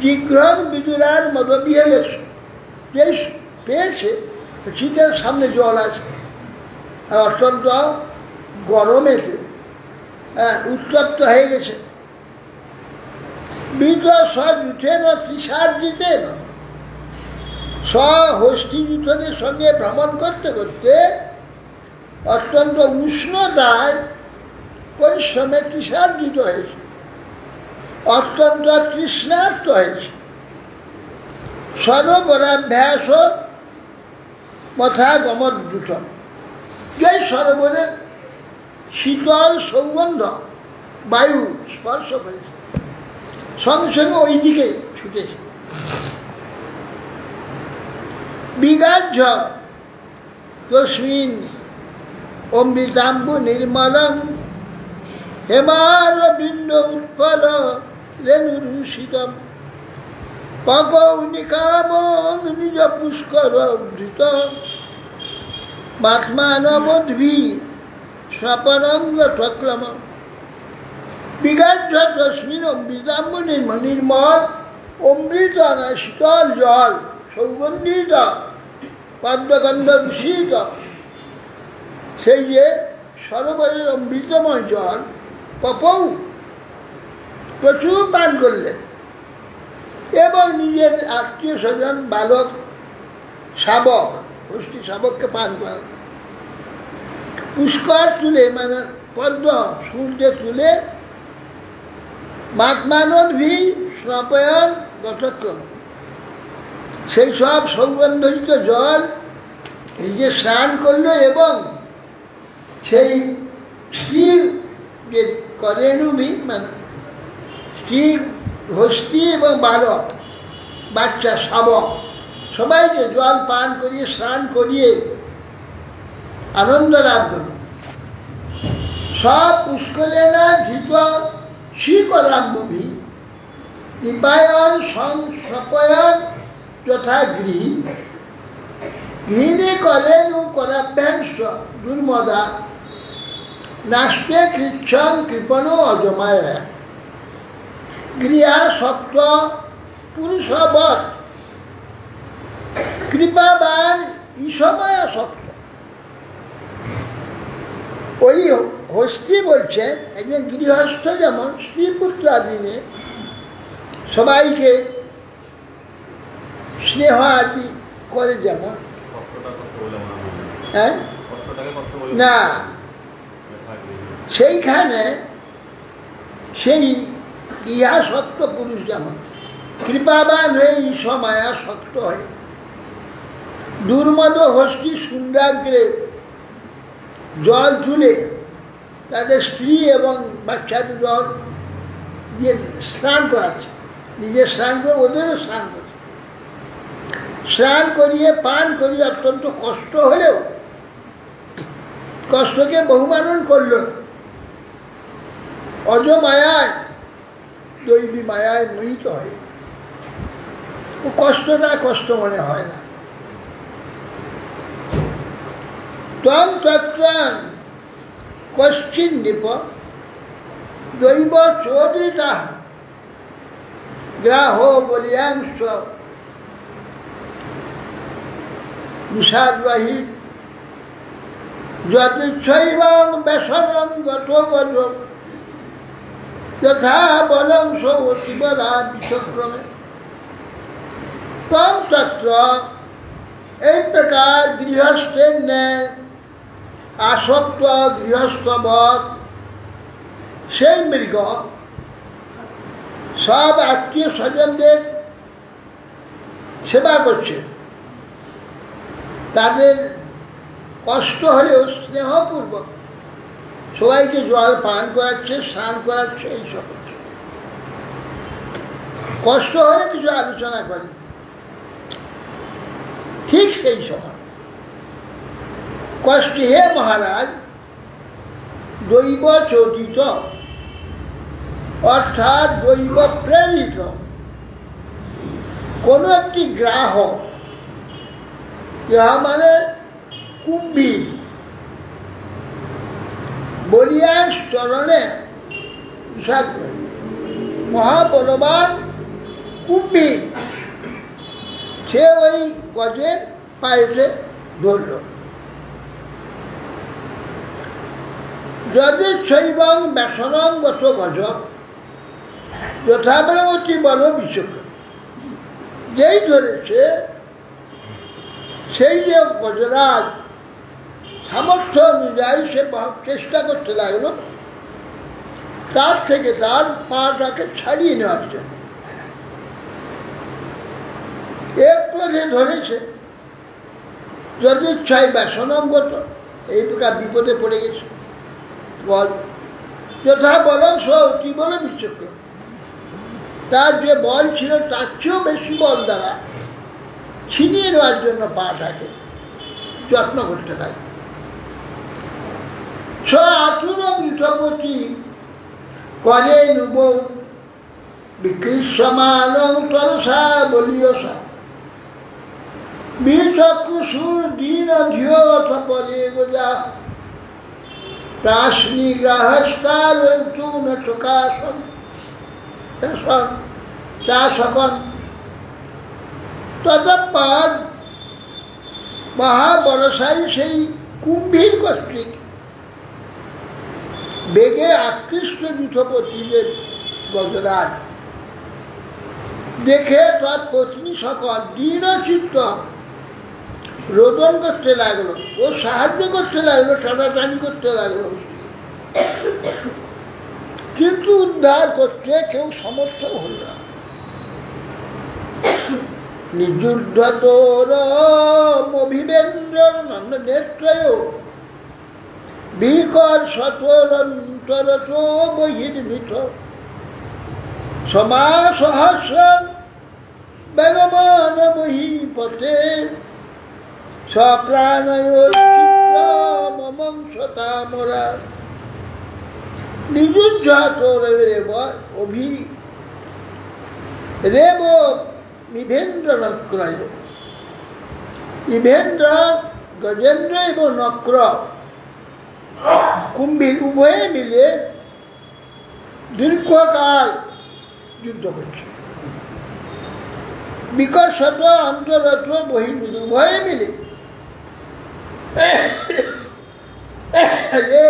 জিঘ্রম বিদুরার মদবিহলে, যে পেয়েছে শীতের সামনে জল আছে, আর অত্যন্ত গরমেতে উত্তপ্ত হয়ে গেছে। বীজ সযুথে না তৃষার দিতে না, হস্তি যুথনের সঙ্গে ভ্রমণ করতে করতে অত্যন্ত উষ্ণতায় পরিশ্রমে তৃষার্জিত হয়েছে, অত্যন্ত তৃষ্ণার্ত হয়েছে। সরোবরাভ্যাস মথা গমদ্যুত, যে সরোবরের শীতল সৌগন্ধ বায়ু স্পর্শ করেছে, সঙ্গে সঙ্গে ওই দিকে ছুটেছে। বিগাহ্য তস্মিন অমৃতাম্বু নির্মলম হেমারবিন্দ উৎপল রেণুরূষিতম পকৌনিকাম নিজ পুষ্কর ধৃত মাত্মানবদ্ভি স্বপনঙ্গ ত্বক্রম। বিগাহ্য তস্মিন অমৃতাম্বু নির্মল, অমৃত না শীতল জল, সৌগন্ধিত পদ্মগন্ধ দূষিত সেই যে সরোবরের অমৃতময় জল পপৌ প্রচুর পান করলেন এবং নিজের আত্মীয় স্বজন বালক শাবক, গোষ্ঠী শাবককে পান করেন। পুষ্কর তুলে মানে পদ্ম সূর্যে তুলে মাত্মানভি স্নপয়ন গতক্রম, সেই সব সৌগন্ধিত জল নিজে স্নান করলো এবং সেই স্ত্রী যে করেণুভি মানে স্ত্রী, হস্তি এবং বালক বাচ্চা শাবক সবাইকে জল পান করিয়ে স্নান করিয়ে আনন্দ লাভ করল। সব পুষ্করে না ধৃত শিকরাম্বুভি নিপায়ন সংস্পয়ন যথা গৃহী, গৃহিণী করেন ও করাভ্যাংশ দুর্মদা নাস্তে কৃচ্ছং কৃপণ অজমায়। গৃহাসক্ত পুরুষবৎ কৃপাবান ঈশমায়াসক্ত। ওই হস্তি বলছেন একজন গৃহস্থ যেমন স্ত্রী পুত্র আদি নিয়ে সবাইকে স্নেহ আদি করে, যেমন হ্যাঁ না সেইখানে সেই ইহাসক্ত পুরুষ যেমন কৃপাবান হয়ে ঈশমায়া শক্ত হয়। দুর্মদ হস্তি সুন্দাগ্রে জল তুলে তাদের স্ত্রী এবং বাচ্চাদের জল দিয়ে স্নান করাচ্ছে, নিজে স্নান করে ওদেরও স্নান করছে। স্নান করিয়ে পান করিয়ে অত্যন্ত কষ্ট হলেও কষ্টকে বহুমানন করল না, অজমায়ায় দৈবী মায়ায় মোহিত হয়, ও কষ্টটা কষ্ট মনে হয় না। ত্বং তত্রান কশ্চিন নৃপ দৈব চোদিতা গ্রাহ বলিয়াংশ বিষাদ্বাহী যতিচ্ছৈবং বেসরং গত গজ যথা বলং সবরা বিচক্রমে। ত্বং তত্র এই প্রকার গৃহস্থের ন্যায় আসক্ত গৃহস্থবৎ সেই মৃগ সব আত্মীয় স্বজনদের সেবা করছে, তাদের কষ্ট হলেও স্নেহপূর্বক সবাইকে জল পান করাচ্ছে, স্নান করাচ্ছে, এইসব করছে। কষ্ট হলে কিছু আলোচনা করে। ঠিক সেই সময় কষ্টে, হে মহারাজ, দৈব চোদিত অর্থাৎ দৈব প্রেরিত কোনো একটি গ্রাহক, মানে কুম্ভীর, বলিয়ার চরণে মহাবলবান কুম্ভীর সে ওই গজের পায়েতে ধরল। যদি শৈবং ব্যাসনং বস গজ যথাবরবতী বল বিশ্বক্ষণ, যেই ধরেছে সেই যে গজরাজ সামর্থ্য অনুযায়ী সে চেষ্টা করতে লাগলো তার থেকে তার পাটাকে ছাড়িয়ে নেওয়ার জন্য। একটু যে ধরেছে যদি ইচ্ছায় ব্যাসনঙ্গত, এই প্রকার বিপদে পড়ে গেছে। বল যথা বল সতি বলে বিচক্ষণ, তার যে বল ছিল তার চেয়েও বেশি বল দ্বারা ছিনিয়ে নেওয়ার জন্য পাটাকে যত্ন করতে থাকে। স আতুর মৃতপতি করে নুব বিকৃষ্যমান তরসা বলিয়সা বিচক্ষুসুর দীন ধিয় পরে গোজা প্রাশ্নি গ্রাহস্কার চকাশন চাষকন। ততঃপর মহাবরসাই সেই কুম্ভীর কর্তৃক বেগে আকৃষ্ট যুথপতিদের গজরাজ দেখে তৎপত্নী সকল দীনচিত্ত রোদন করতে লাগলো, ও সাহায্য করতে লাগলো, টানাটানি করতে লাগলো, কিন্তু উদ্ধার করতে কেউ সমর্থ হল না। নিযুদ্ধ তোর অভিবেন্দ্র নেত্রয় বিকর সতরন্তর বহির্মিত সমাসহস্র বেগমান বহিপথে সপ্রাণয়মংসতামরা নিযুদ্ধ তোর অভি রেব নিভেন্দ্র নক্রয়। ইভেন্দ্র, গজেন্দ্র এবং নক্র কুম্ভীর উভয়ে মিলে দীর্ঘকাল যুদ্ধ করছে। বিকশত অন্তরত বহির্মিত উভয়ে মিলে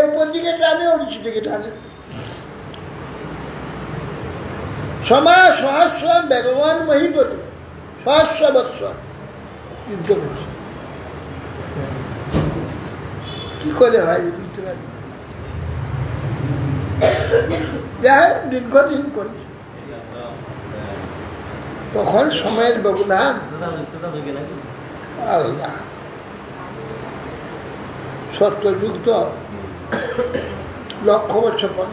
উপর দিকে টানে, ওড়িশি দিকে টানে। সহস্র বেগবান মহিপত সহস্র বৎসর যুদ্ধ করছে। কি করে হয় দীর্ঘদিন করে, তখন সময়ের ব্যবধান আলাদা। সত্যযুগ তো লক্ষ বছর পর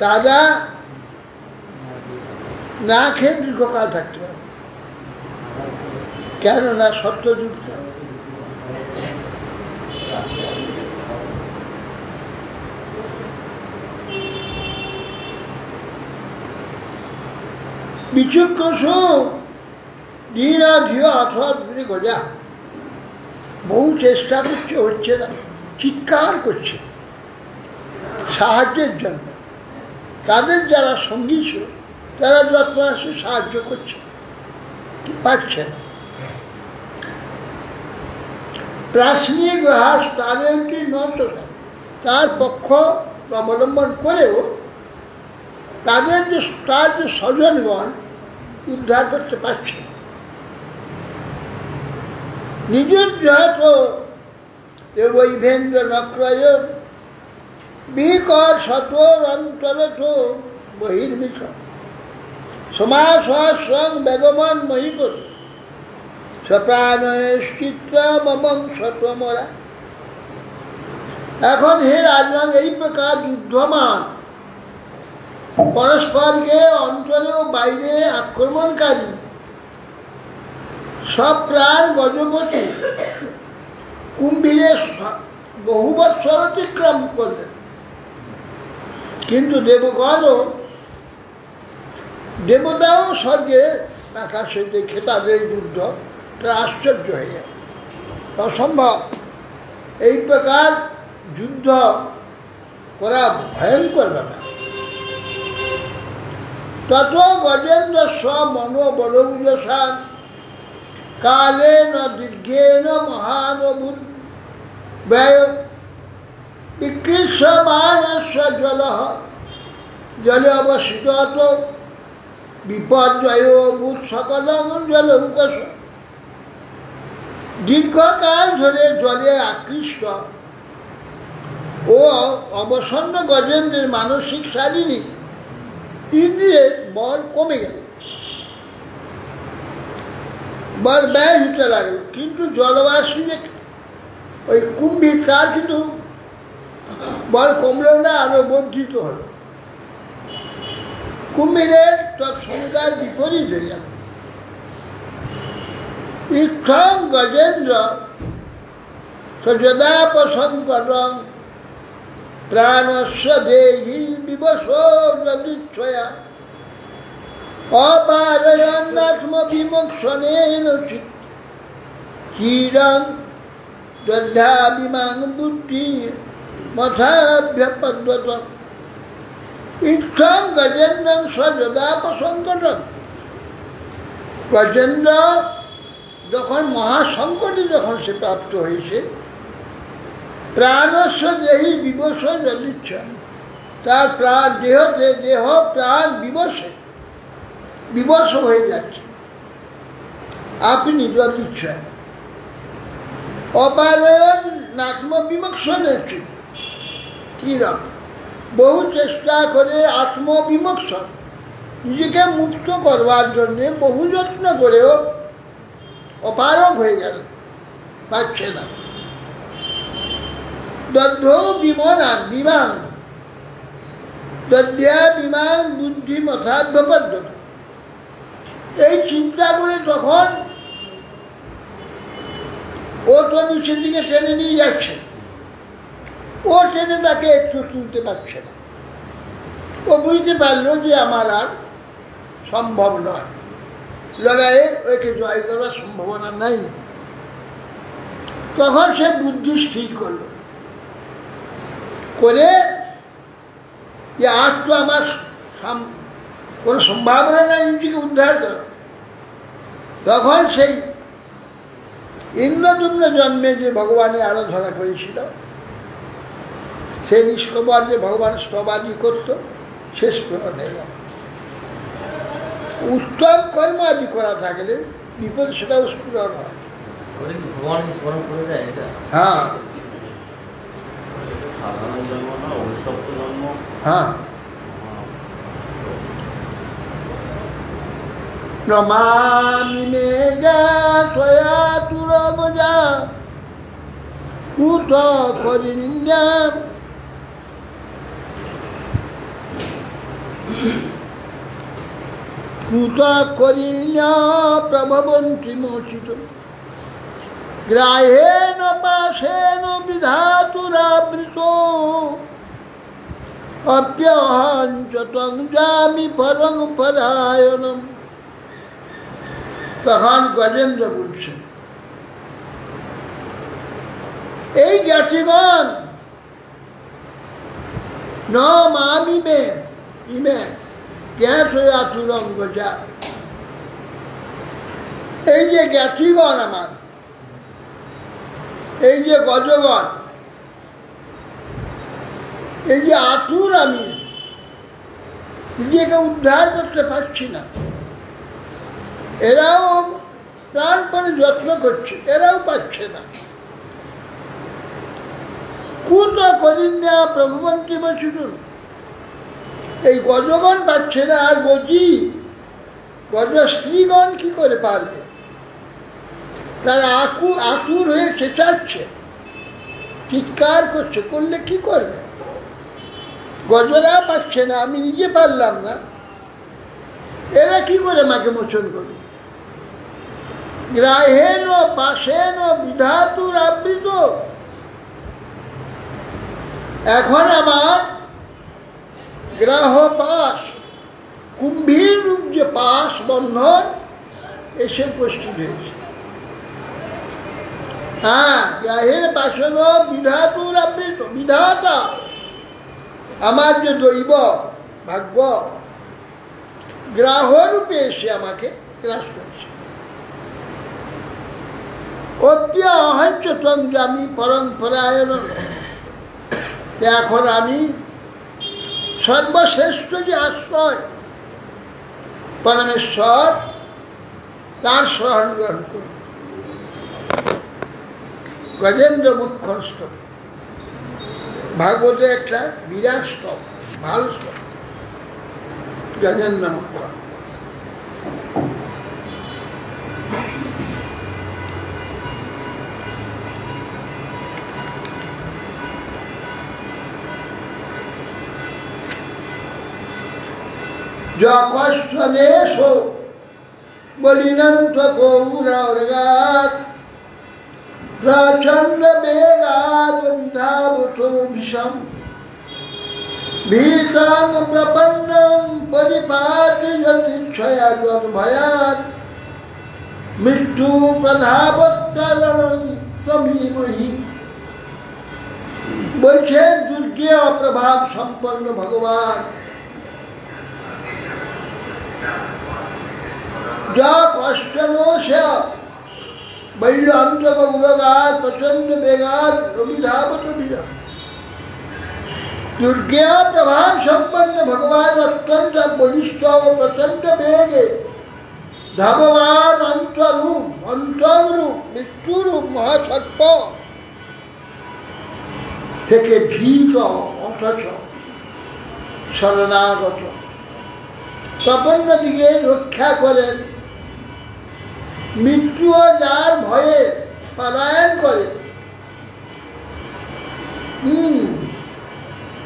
তারা না খেয়ে দীর্ঘকাল থাকতে পারে, কেননা সত্যযুগ বিচক্ষু দীনা ধিয় অথবা গজা বহু চেষ্টা করছে, হচ্ছে না, চিৎকার করছে সাহায্যের জন্য। তাদের যারা সঙ্গী ছিল তারা যত আসে সাহায্য করছে, পারছে না। প্রাশ্নী গ্রাস তাদের নটটা তার পক্ষ অবলম্বন করেও তার যে স্বজনগণ উদ্ধার করতে পারছে। নিযুজ্জত বৈভেন্দ্র নক্রয় বিকর শতর অন্তরথ বহির্মিষ সমাসহস্রং বেগমন মহিপত সপ্রাণশ্চিত্র মমং সত্বমরা। এখন হে রাজরাং, এই প্রকার যুদ্ধমান পরস্পরকে অন্তরে ও বাইরে আক্রমণকারী সব প্রাণ গজপতি কুম্ভীরে বহু বৎসর অতিক্রম করলেন, কিন্তু দেবগণও দেবতাও স্বর্গে আকাশে দেখে তাদের যুদ্ধ আশ্চর্য হয়ে যায়, অসম্ভব। এই প্রকার যুদ্ধ করা ভয়ঙ্কর ব্যাপার। তত গজেন্দ্র মনোবলৌজসান কালেন দীর্ঘেন মহানভূত ব্যয় বিকৃষ্যমানস্য জলঃ জলে অবস্থিত বিপর্যয় ভূত সকল জলৌকস। দীর্ঘকাল ধরে জলে আকৃষ্ট ও অবসন্ন গজেন্দ্রের মানসিক শারীরিক ইন্দ্রিয়ের বল কমে গেল, বল ব্যয় হতে লাগলো। কিন্তু জলবাসী ওই কুম্ভীর তার কিন্তু বল কমলেও না, আরো বর্ধিত হলো। কুম্ভীরের তৎসংখ্যার বিপরীত হয়ে গেল। ইক্ষং গজেন্দ্র সযদাপসংকরং প্রাণস্য দেহি বিবশ যদিচ্ছয়া অপারয়ন্নাত্মবিমোক্ষণেন চিরং দধ্যাভিমাং বুদ্ধি মথাভ্যপদ্যত। ইক্ষং গজেন্দ্রং সযদাপসংকটং, গজেন্দ্র যখন মহাসংকটে যখন সে প্রাপ্ত হয়েছে, প্রাণস্য দেহি বিবশ যদিচ্ছা, তার প্রাণ দেহ প্রাণ বিবশ হয়ে যাচ্ছে আপনি যদিচ্ছায়। অপারয়ন আত্মবিমোক্ষণের কিরম, বহু চেষ্টা করে আত্মবিমোক্ষণ নিজেকে মুক্ত করবার জন্যে বহু যত্ন করেও অপারগ হয়ে গেল, পাচ্ছে না। দগ্ধ বিমনা বিমান দধ্যা বিমান বুদ্ধি মথাভ্যপদ্ধত। এই চিন্তা করে তখন ও তো নিচের দিকে টেনে নিয়ে যাচ্ছে, ও টেনে তাকে একটু তুলতে পারছে না। ও বুঝতে পারলো যে আমার আর সম্ভব নয়, লড়াইয়ে ওকে জয় করার সম্ভাবনা নাই। তখন সে বুদ্ধি স্থির করলো, করে যে আজ তো আমার কোনো সম্ভাবনা নাই নিজেকে উদ্ধার করা। তখন সেই ইন্দ্রদুম্ন জন্মে যে ভগবানের আরাধনা করেছিল, সে নিষ্কবার যে ভগবান স্তবাদি করত, শেষ পূরণ হয়ে গেল। উত্তম কর্ম আদি করা থাকলে বিপদ সেটাও স্ফুরণ হয়। হ্যাঁ হ্যাঁ, নমামি মেঘা সয়া তুরবজা কুত করিন্যা কুত করিন্যা প্রভবন্তি মোচিত গ্রাহেন পাশেন বিধাতুরাবৃত অপ্যহঞ্চ তং যামি পরং পরায়ণম। তখন গজেন্দ্র বলছেন, এই জ্ঞাতিগণ ন মামিমে ইমে জ্ঞাতয়াতুরং গজা, এই যে জ্ঞাতিগণ আমার, এই যে গজগণ, এই যে আতুর, আমি নিজেকে উদ্ধার করতে পারছি না, এরাও প্রাণপণে যত্ন করছে, এরাও পাচ্ছে না। কুত করিন্যা প্রভুমন্ত্রী বসুন, এই গজগণ পাচ্ছে না, আর গজি গজ স্ত্রীগণ কি করে পারবে? তারা আতুর হয়ে চেঁচাচ্ছে, চিৎকার করছে, করলে কি করবে? গজরা পাচ্ছে না, আমি নিজে পারলাম না, এরা কি করে মাকে মোচন করবে? গ্রাহেন পাশেন বিধাতুর আবৃত। এখন আমার গ্রাহ পাশ, কুম্ভীর রূপ যে পাশ বন্ধন এসে উপস্থিত হয়েছে। হ্যাঁ, গ্রাহের পাশন বিধাতুর আবৃত, বিধাতা আমার যে দৈব ভাগ্য গ্রাহরূপে এসে আমাকে গ্রাস করেছে। অদ্য অহঞ্চতং জামি পরম্পরায়ণ, এখন আমি সর্বশ্রেষ্ঠ যে আশ্রয় পরমেশ্বর, তার শরণ গ্রহণ করি। গজেন্দ্র মুখ্যস্থ ভাগবতে একটা বিরাট স্তব, ভালো স্তব, গজেন্দ্র মুখ্য। যকশ্বদেশ বলিনন্ত কৌরগাৎ প্রচন্ড বেগাৎ বিধাবত ভীষম ভীতাং প্রপন্নম পরিপাতি যতিচ্ছয়া যদ্ভয়াৎ মৃত্যু প্রধাবত্তরণং ত্বমীমহি। বলছেন দুর্গে অপ্রভাব সম্পন্ন ভগবান, যা কষ্টন সে বৈল অন্তগৌরগাৎ প্রচন্ড বেগাৎ অভিধাবত বিজয়। দুর্গে প্রভাব সম্পন্ন ভগবান অত্যন্ত বলিষ্ঠ ও প্রচন্ড বেগে ধাববান অন্তরূপ, অন্তরূপ মৃত্যুরূপ মহাসর্প থেকে ভীত অথচ শরণাগত প্রপন্ন দিকে রক্ষা করেন। মৃত্যু যার ভয়ে পলায়ন করে,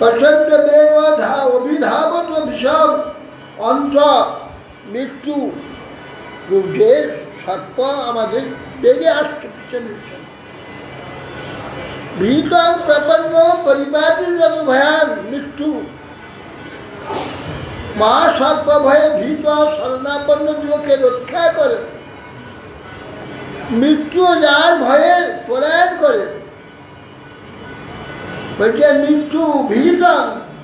প্রচন্ড বেগ অভিধাবত ভীষণ অন্ত মৃত্যু যে সর্প আমাদের বেগে আসছে পিছনে। ভীত প্রপন্ন পরিপাটি যত ভয়ান মৃত্যু, মহাসর্প ভয়ে ভীত শরণাপন্ন দিগকে রক্ষা করে। মৃত্যু যার ভয়ে পলায়ন করে, বলছে মৃত্যু ভীত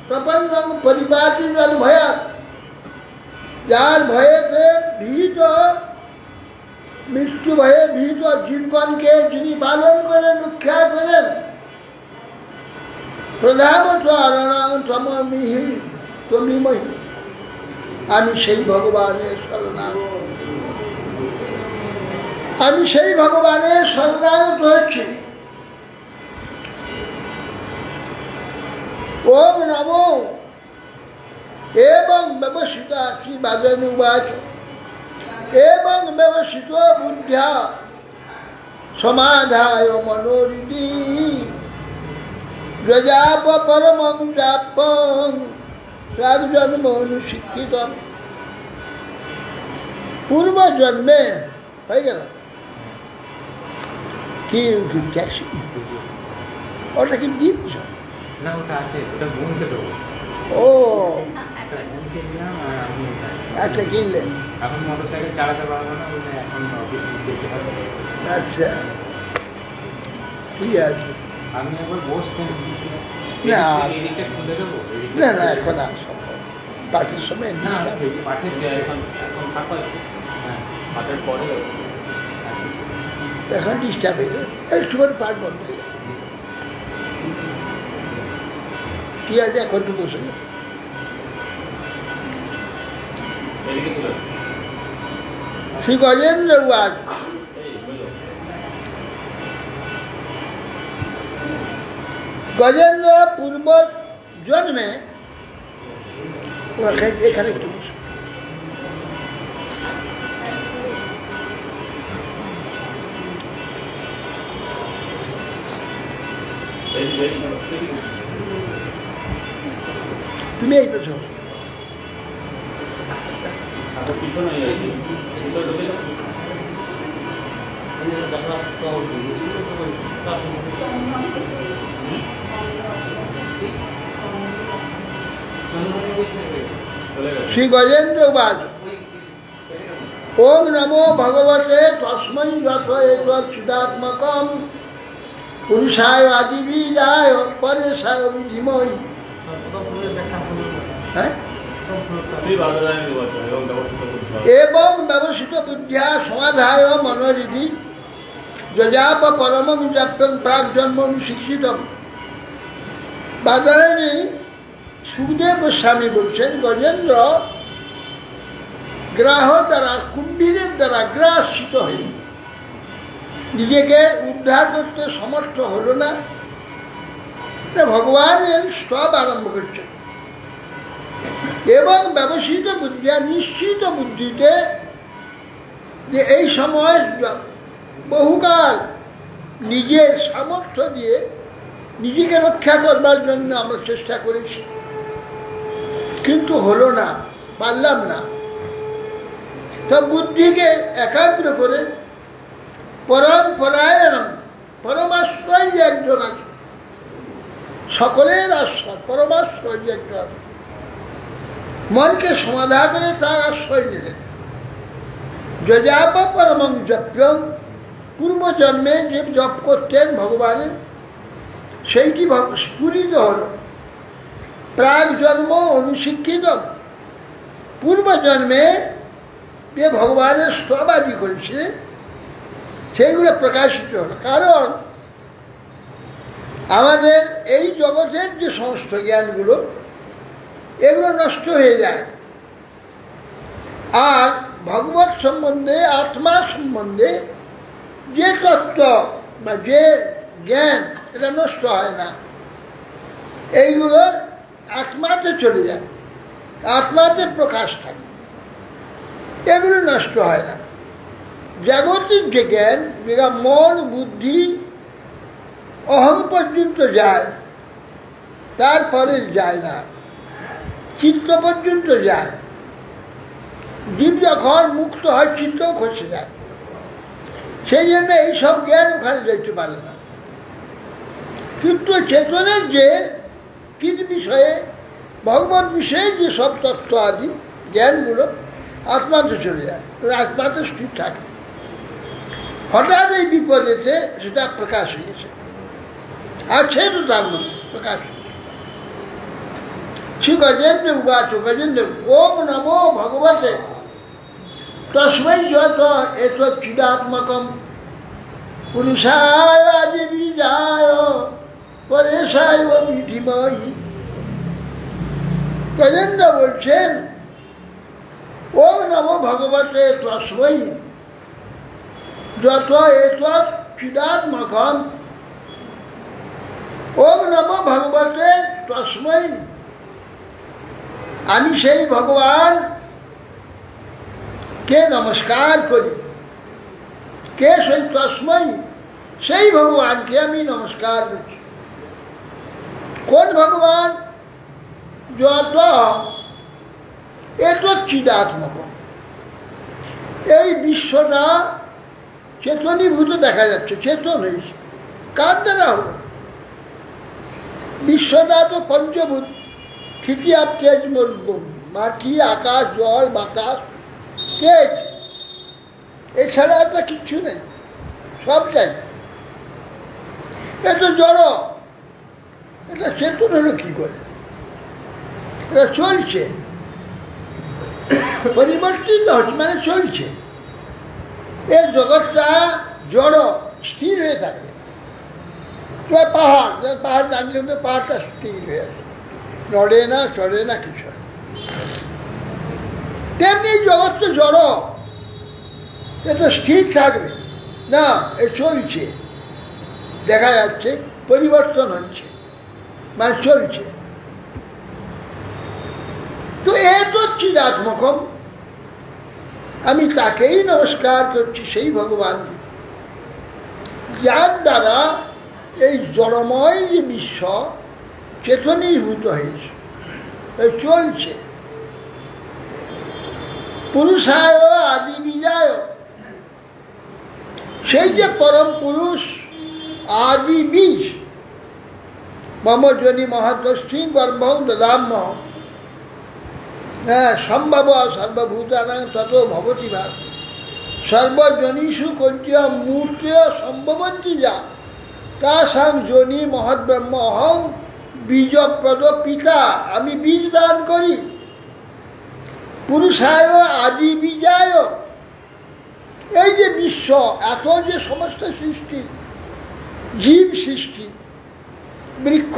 প্রপন্ন পরিপাটি যত ভয়ান, যার ভয়ে ভীত, মৃত্যু ভয়ে ভীত জীবগণকে যিনি পালন করেন, রক্ষা করেন। প্রধানত তমমিহি তমিমহি, আমি সেই ভগবানের শরণাগত, আমি সেই ভগবানের শরণাগত হচ্ছি। ওম নমো এবং ব্যবসিতা শ্রী বাজানুবাচ এবং ব্যবসিত বুদ্ধ্যা সমাধায় মনোরিতি যজাপ পরমং জাপং প্রাগজন্ম অনুশিক্ষিত। পূর্ব জন্মে হয়ে গেল কি ট্যাক্সি, ওটা কি দিচ্ছ না? ওটা আছে, ওটা গুনতে দেবো। ও গুনতে দিলাম আর আমি আচ্ছা কিনলেন। এখন মোটরসাইকেল চালাতে পারবো না, ওটা এখন অফিস যেতে হবে। আচ্ছা ঠিক আছে। আমি একবার বসতেন, না এদিকটা খুলে দেবো। না না এখন আর সম্ভব, পার্টির সময় না পাঠিয়েছি, এখন এখন ফাঁকা আছে। হ্যাঁ, পাঠের পরে এখন ডিস্টার্ব হয়ে যাবে, একটু করে পাঠ বন্ধ হয়ে যাবে। ঠিক আছে, এখন একটু বসে যাবে। এদিকে তুলে শ্রী গজেন্দ্র উবাচ গজেন্দ্র পূর্ব জন্মে এখানে একটু তুমি এই পেছো শ্রী গজেন্দ্র উবাচ ওম নমো ভগবতে তস্मै যত এতচ্চিদাত্মকম পুরুষায় আদিবীজায় পরেশায় বিধিময়ী। হ্যাঁ, এবং ব্যবসিত বুদ্ধিয়া সমাধায় মনোরিধি যজাপ পরমং জাপ্যং প্রাক জন্ম শিক্ষিতম। বাদরায়ণী সুখদেব গোস্বামী বলছেন গজেন্দ্র গ্রাহ দ্বারা কুম্ভীরের দ্বারা গ্রাসিত হয়ে নিজেকে উদ্ধার করতে সমর্থ হল না, ভগবানের স্তব আরম্ভ করছে এবং ব্যবসিত বুদ্ধিয়া নিশ্চিত বুদ্ধিতে যে এই সময় বহুকাল নিজের সামর্থ্য দিয়ে নিজেকে রক্ষা করবার জন্য আমরা চেষ্টা করেছি, কিন্তু হলো না, পারলাম না। তা বুদ্ধিকে একাগ্র করে পরম পরায়ণ পরমাশ্রয় যে একজন আছে, সকলের আশ্রয় পরমাশ্রয় যে একজন, মনকে সমাধা করে তার আশ্রয় নিলেন। যজাপ পরমং জপ্যং, পূর্বজন্মে যে জপ করতেন ভগবানের সেইটি স্ফুরিত হল। প্রাক জন্ম অনুশিক্ষিত, পূর্বজন্মে যে ভগবানের স্তবাদি করেছে সেইগুলো প্রকাশিত হল। কারণ আমাদের এই জগতের যে সমস্ত জ্ঞানগুলো এগুলো নষ্ট হয়ে যায়, আর ভগবত সম্বন্ধে আত্মা সম্বন্ধে যে তত্ত্ব বা যে জ্ঞান এটা নষ্ট হয় না, এইগুলো আত্মাতে চলে যায়, আত্মাতে প্রকাশ থাকে, এগুলো নষ্ট হয় না। জাগতিক যে জ্ঞান যেটা মন বুদ্ধি অহং পর্যন্ত যায়, তারপরে যায় না, চিত্ত পর্যন্ত যায়। জীব যখন মুক্ত হয় চিত্তও খসে যায়, সেই জন্য এইসব জ্ঞান ওখানে যেতে পারে না। কিন্তু চেতনের যে চিৎ বিষয়ে ভগবত বিষয়ে যে সব তত্ত্ব আদি জ্ঞানগুলো আত্মাতে চলে যায়, আত্মাতে স্থির থাকে। হঠাৎ এই বিপদেতে সেটা প্রকাশ হয়েছে, আর সে তো তার মধ্যে প্রকাশ হয়েছে। শ্রী গজেন্দ্র উবাচ গজেন্দ্র ওম নমো ভগবতে তস্मै যত এতচ্চিদাত্মকম পুরুষায় আদিবীজায় পরেশায় বিধিময়ী। গজেন্দ্র বলছেন ওম নমো ভগবতে তস্मै যত এতচ্চিদাত্মকম, ওম নমো ভগবতে তস্मै, আমি সেই ভগবান কে নমস্কার করি। কে সেই তস্मै? সেই ভগবানকে আমি নমস্কার করছি। কোন ভগবান? যত এতচ্চিদাত্মক, এই বিশ্বটা চেতনীভূত দেখা যাচ্ছে, চেতন হয়েছে। কার দ্বারা হলো? বিশ্বটা তো পঞ্চভূত, তৃতীয় তেজ মাটি আকাশ জল বাতাস তেজ, এছাড়া একটা কিচ্ছু নেই, সবটাই। এ তো জড়, এটা চেতন হলো কি করে? এটা চলছে, পরিবর্তিত হচ্ছে, মানে চলছে। এই জগৎটা জড়, স্থির হয়ে থাকবে। পাহাড়, পাহাড় দাঁড়িয়ে হলে পাহাড়টা স্থির হয়ে আছে, নড়ে না চড়ে না কিছু। তেমনি জগৎ তো জড়, এটা স্থির থাকবে না, এ চলছে, দেখা যাচ্ছে পরিবর্তন হচ্ছে, মানে চলছে। তো এ তো চিদাত্মকম, আমি তাকেই নমস্কার করছি, সেই ভগবান যার দ্বারা এই জড়ময় যে বিশ্ব চেতনীভূত হয়েছে, চলছে। পুরুষায় আদি বীজায়, সেই যে পরম পুরুষ আদি বীজ, মম জনি মহতস্থি গর্ভং দদাম্য, হ্যাঁ, সম্ভব সর্বভূতানাং ততো ভবতি ভাব, সর্বজনীষু কঞ্চিয়া মূর্তি সম্ভবন্তি যা, তাসাং জনি মহৎ ব্রহ্ম অহং বীজপ্রদ পিতা, আমি বীজ দান করি। পুরুষায় আদি বীজায়, এই যে বিশ্ব, এত যে সমস্ত সৃষ্টি, জীব সৃষ্টি, বৃক্ষ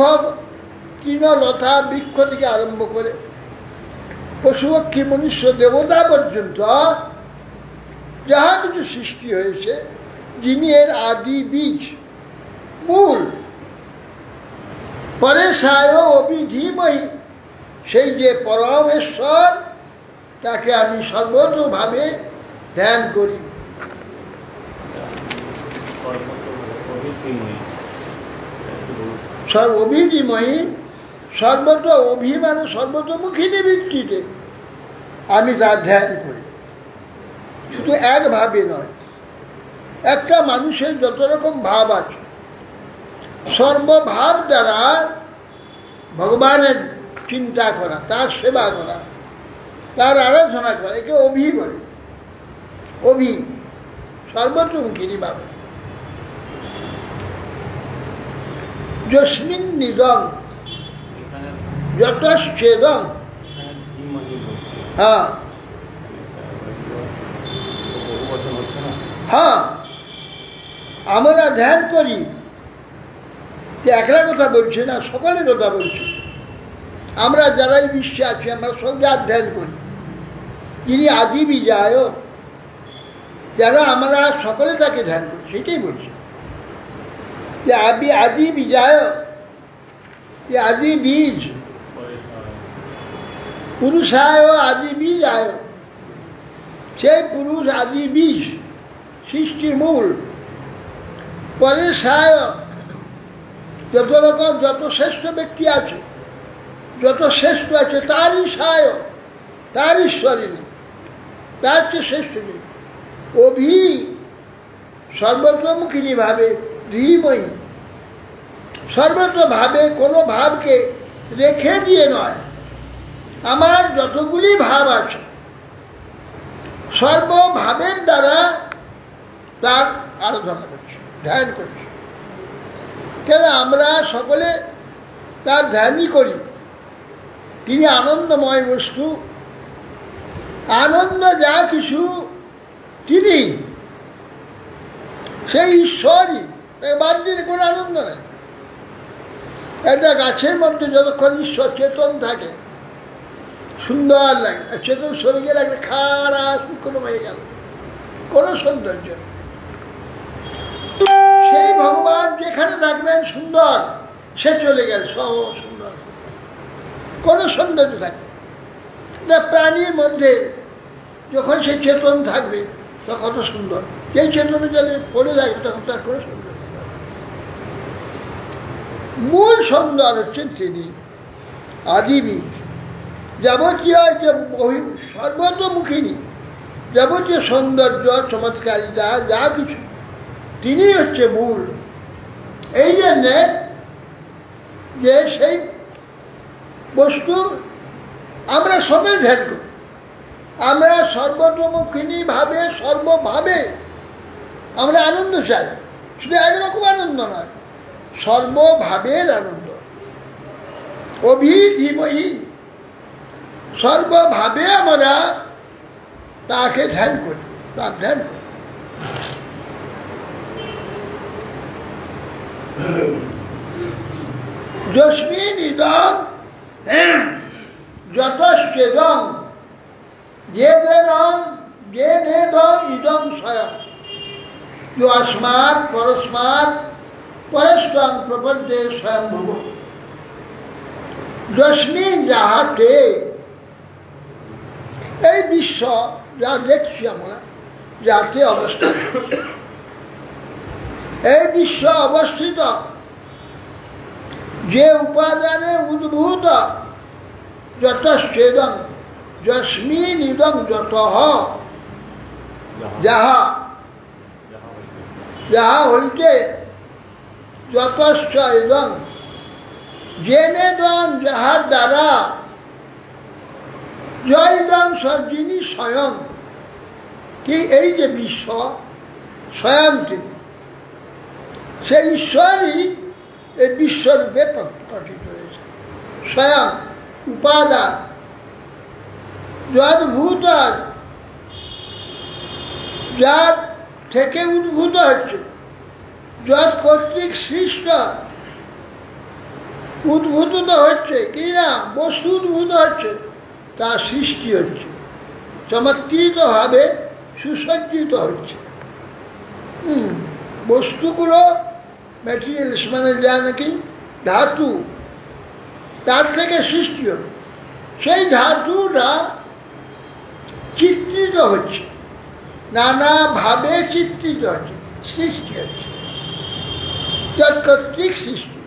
তৃণলতা বৃক্ষ থেকে আরম্ভ করে পশুপক্ষী মনুষ্য দেবতা পর্যন্ত যাহা কিছু সৃষ্টি হয়েছে, যিনি এর আদি বীজ, মূল। পরে সায় অবিধিময়ী, সেই যে পরমেশ্বর, তাকে আমি সর্বতভাবে ধ্যান করি। অভিধিময়ী, সর্বত অভিমান সর্বতোমুখিনী বৃত্তিতে আমি তার ধ্যান করি। শুধু একভাবে নয়, একটা মানুষের যত রকম ভাব আছে, সর্বভাব দ্বারা ভগবানের চিন্তা করা, তার সেবা করা, তার আরাধনা করা, একে অভি বলে। অভি সর্বতোমুখিনী ভাব। যস্মিন নিদং যতশ্চেদং, হ্যাঁ হ্যাঁ, আমরা ধ্যান করি, একলা কথা বলছি না, সকলের কথা বলছি। আমরা যারাই বিশ্বে আছি, আমরা সব যার ধ্যান করি, যিনি আদি বীজায়, যারা আমরা সকলে তাকে ধ্যান করি, সেটাই বলছি যে আদি বীজায়, আদি বীজ, পুরুষায় আদি বীজায়, সেই পুরুষ আদি বীজ, সৃষ্টির মূল। পরে সায়, যত রকম যত শ্রেষ্ঠ ব্যক্তি আছে, যত শ্রেষ্ঠ আছে, তারই সায়, তার ঈশ্বরিনী, তার চেয়ে শ্রেষ্ঠ নেই। অভি সর্বতোমুখিনী ভাবে, ধীময়ী সর্বতভাবে, কোনো ভাবকে রেখে দিয়ে নয়। আমার যতগুলি ভাব আছে, সর্বভাবের দ্বারা তার আরাধনা করছে, ধ্যান করছে। কেন আমরা সকলে তার ধ্যানই করি। তিনি আনন্দময় বস্তু, আনন্দ যা কিছু তিনি, সেই ঈশ্বরই, বাদ দিলে কোনো আনন্দ নেই। একটা গাছের মধ্যে যতক্ষণ ঈশ্বর চেতন থাকে সুন্দর লাগে, আর চেতন সরে গেলে একটা খাড়া শুকনো হয়ে গেল, কোনো সৌন্দর্য নেই। সেই ভগবান যেখানে থাকবেন সুন্দর, সে চলে গেল সব সুন্দর, কোনো সৌন্দর্য থাকে না। প্রাণীর মধ্যে যখন সে চেতন থাকবে তখন কত সুন্দর, যেই চেতনে গেলে পড়ে যাবে তখন তার কোনো সুন্দর। মূল সুন্দর হচ্ছেন তিনি, আদি বীজ। যাবতীয় যে সর্বতোমুখিনী, যাবতীয় সৌন্দর্য চমৎকারিতা যা কিছু, তিনি হচ্ছে মূল। এই জন্যে যে সেই বস্তু আমরা সকলে ধ্যান করি, আমরা সর্বতোমুখিনী ভাবে, সর্বভাবে আমরা আনন্দ চাই। শুধু একরকম আনন্দ নয়, সর্বভাবের আনন্দ। অভিধিময়ী, সর্বভাবে আমরা তাকে ধ্যান করি, তার ধ্যান করি। যস্মিন ইদং যতশ্চেদং, যে রং যে নেদ ইদম স্বয়ং जो अस्मात् परस्मात् परस्तं प्रपद्ये स्वयंभुव যস্মিন যাহাতে এই বিশ্ব যা দেখছি আমরা যাতে অবস্থিত এই বিশ্ব অবস্থিত যে উপাদানে উদ্ভূত যতশ্চেদং যস্মিন ইদং যতঃ যাহা যাহা হইতে যতশ্চ ইদং জেনেদং যাহার দ্বারা জয়দং যিনি স্বয়ং কি এই যে বিশ্ব স্বয়ং তিনি সেই ঈশ্বরই এই বিশ্বরূপে প্রকটিত হয়েছে স্বয়ং উপাদান যদ্ভূত যার থেকে উদ্ভূত হচ্ছে যৎ কর্তৃক সৃষ্ট উদ্ভূত হচ্ছে কি না বস্তু উদ্ভূত হচ্ছে তার সৃষ্টি হচ্ছে চমৎকৃতভাবে সুসজ্জিত হচ্ছে বস্তুগুলো ম্যাটেরিয়ালস মানে যা নাকি ধাতু তার থেকে সৃষ্টি হবে সেই ধাতুটা চিত্রিত হচ্ছে নানাভাবে চিত্রিত হচ্ছে সৃষ্টি হচ্ছে তৎকর্তৃক সৃষ্টি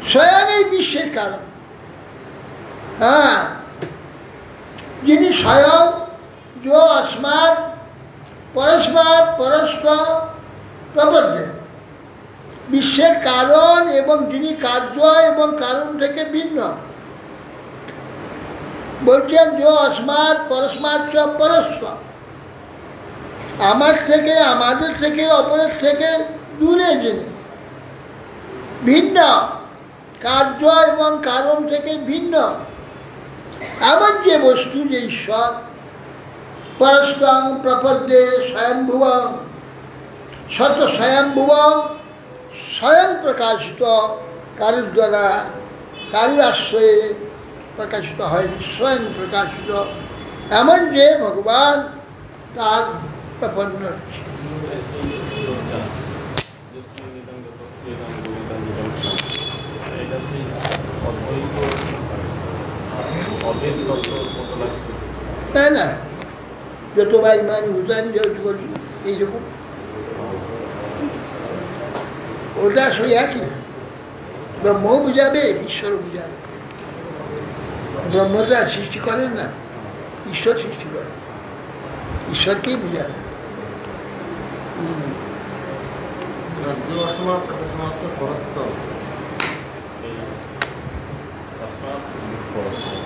স্বয়ং এই বিশ্বের কারণ হ্যাঁ যিনি স্বয়ং जो अस्मात् परस्मात् परस्पर प्रपद्ये বিশ্বের কারণ এবং যিনি কার্য এবং কারণ থেকে ভিন্ন বলছেন যে अस्मात् परस्मात् च परस्पर আমার থেকে আমাদের থেকে অপরের থেকে দূরে যিনি ভিন্ন কার্য এবং কারণ থেকে ভিন্ন এমন যে বস্তু যে ঈশ্বর परस्तं प्रपद्ये स्वयंभुवं सत स्वयंभुवं स्वयं प्रकाशित कार्य द्वारा कार्य आश्रये प्रकाशित है स्वयं प्रकाशित एमन जे भगवान तार प्रपन्न তাই না যতবার মানে উদান যেহেতু বলি এইরকম ওটা আসলে একই ব্রহ্ম বুঝাবে ঈশ্বর বুঝাবে ব্রহ্মটা সৃষ্টি করেন না ঈশ্বর সৃষ্টি করেন ঈশ্বরকেই বুঝাবে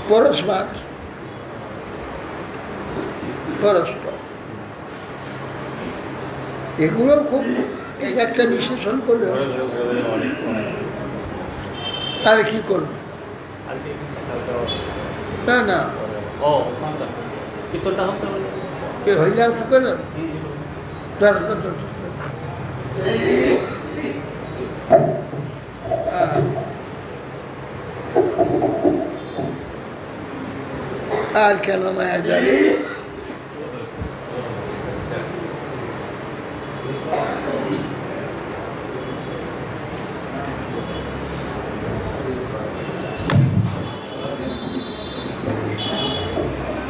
পরস্মাৎ পরস্পর এগুলো খুব এই একটা বিশ্লেষণ করলে তাহলে কি করবে না না হরিনাম কি করলেন আর কেন মায়া জানে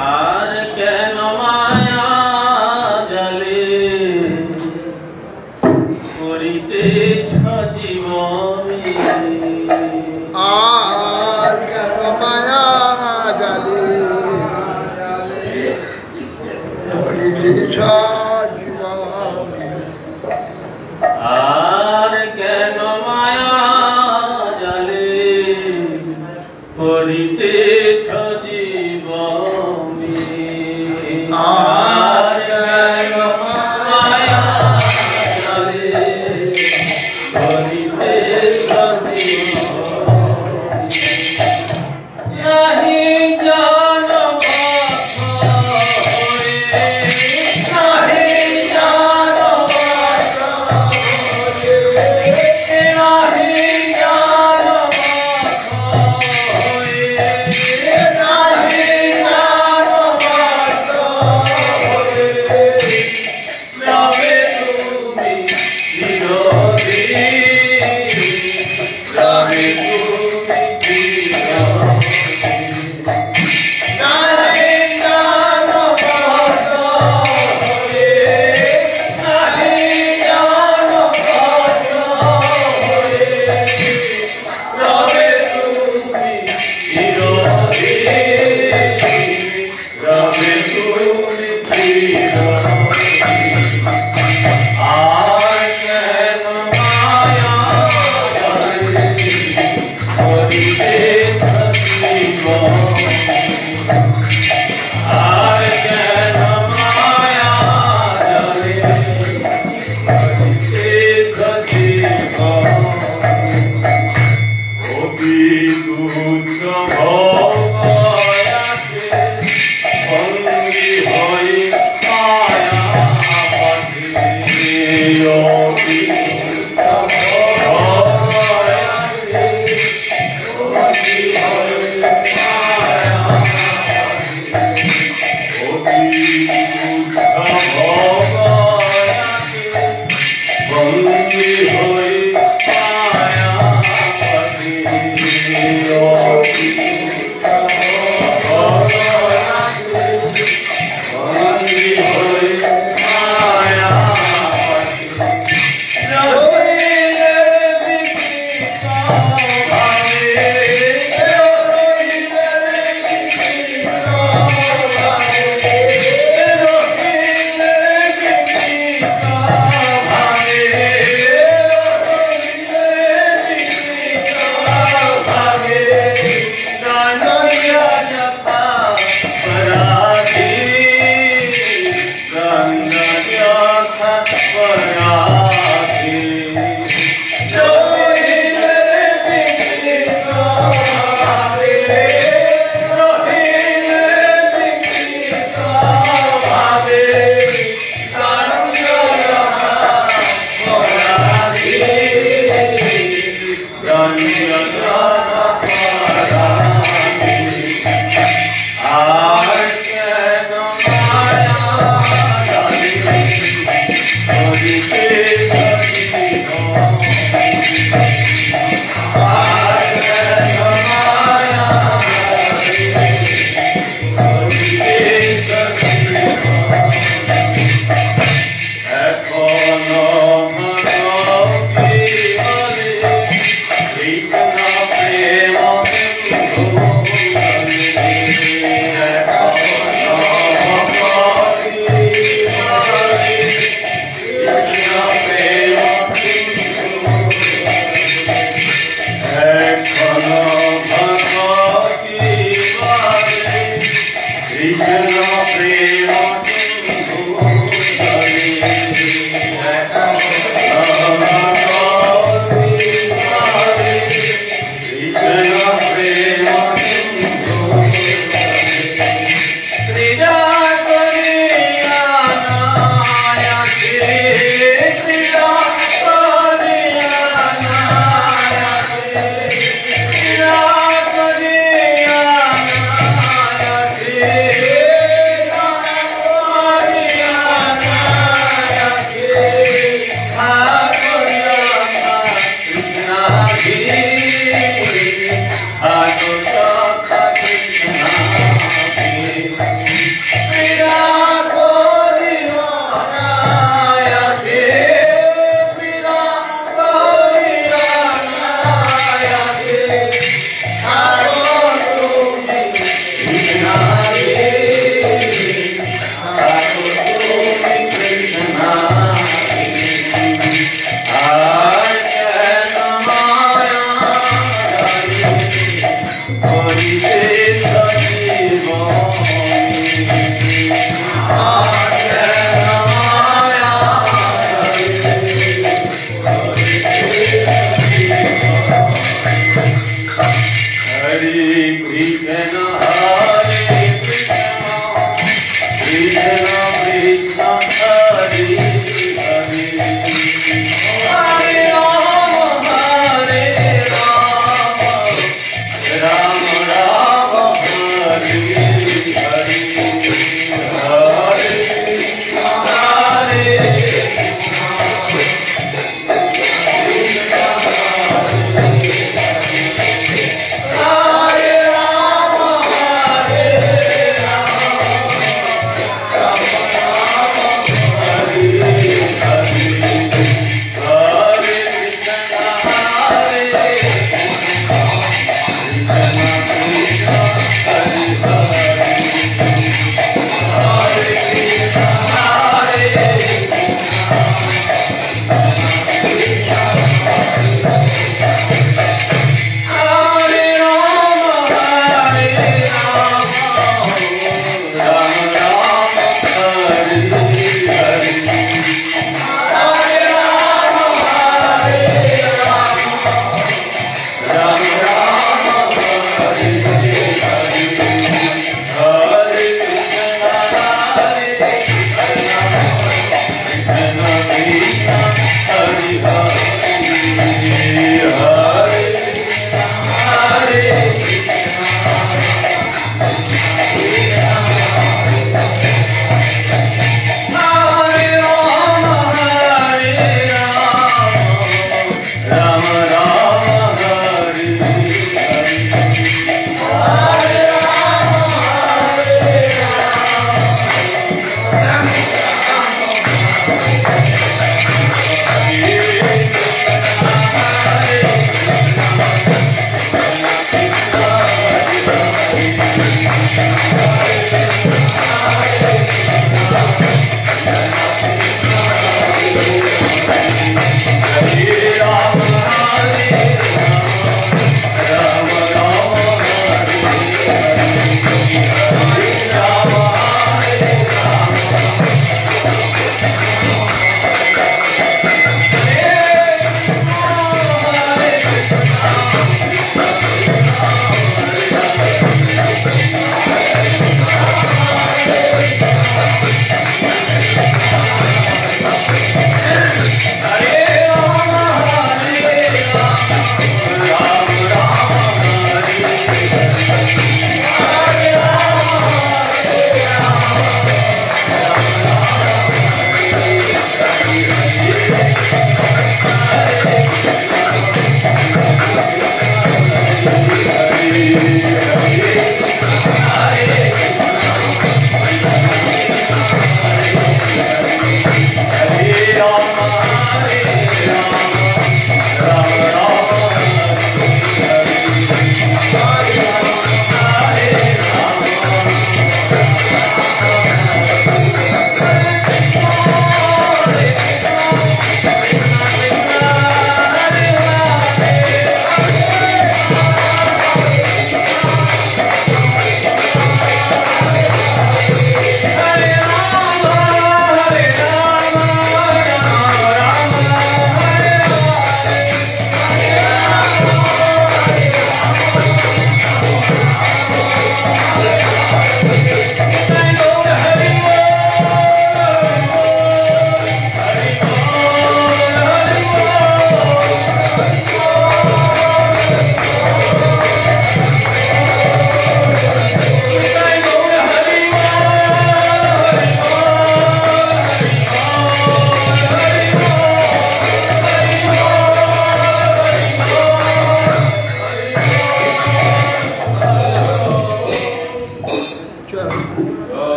আর কেন মায়া জালে করিতেছ জীবনে আর কেন মায়া জালে করিতেছ জীবনে আর কেন মায়া জালে করিতেছ জীবনে আর কেন মায়া জালে করিতেছ জীবনে নাহি জানো হয়ে নাহি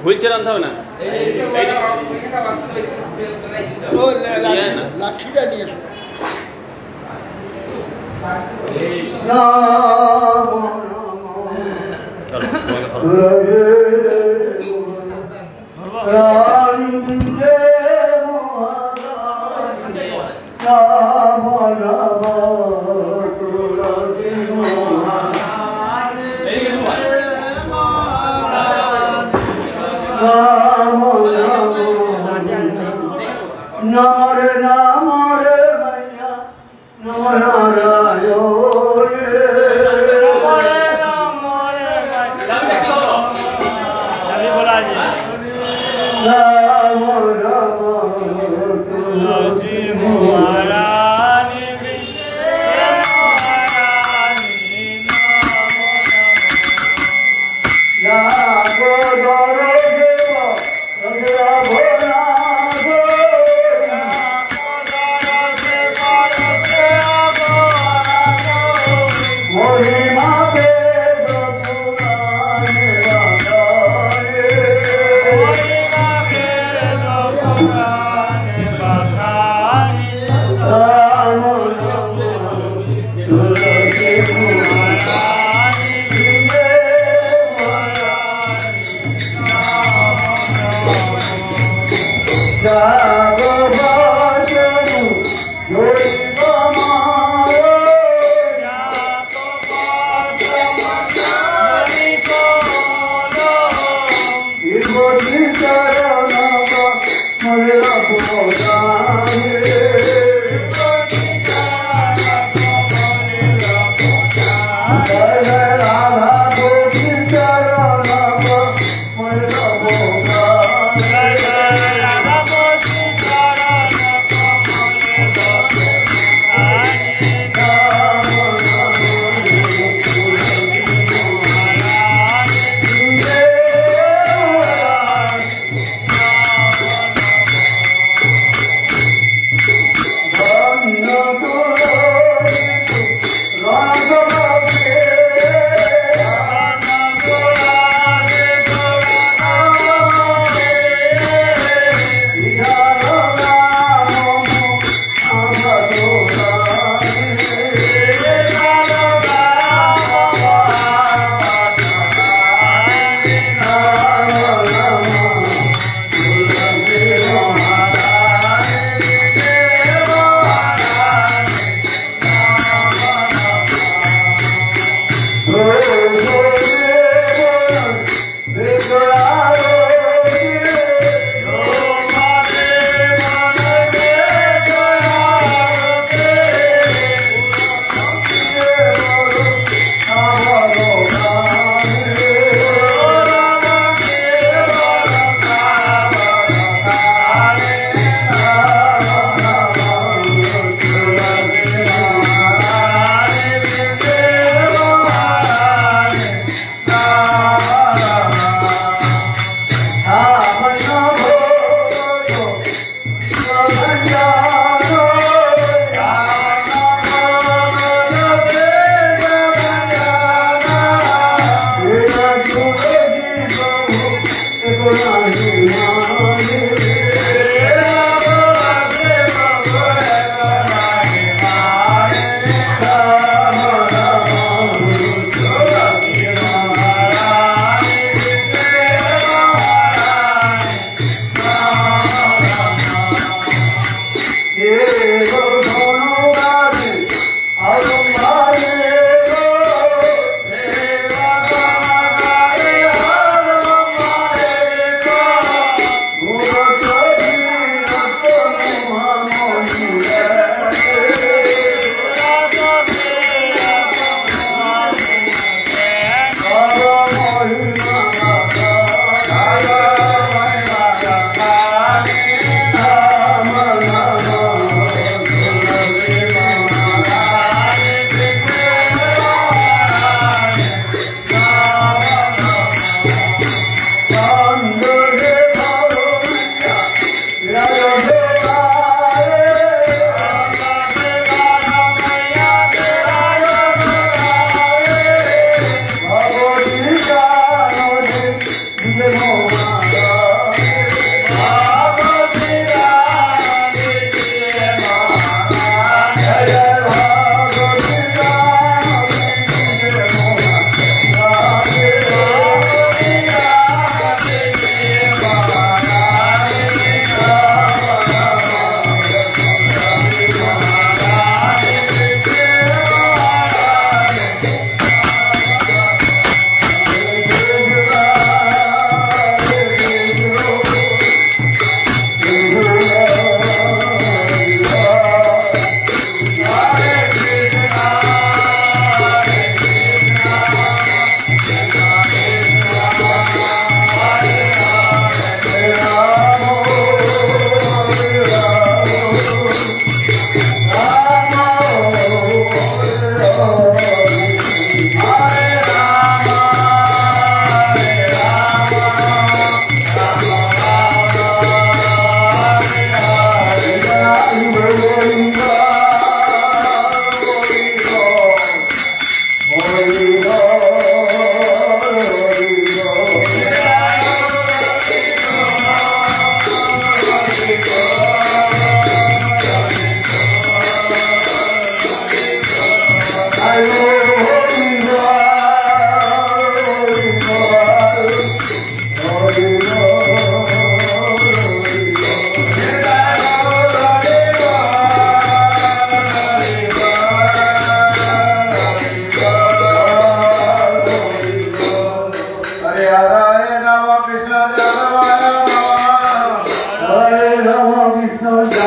হুইল চেয়ার আনতে হবে না ও লাঠিটা নিয়ে এসো। Namare namare maya namarayo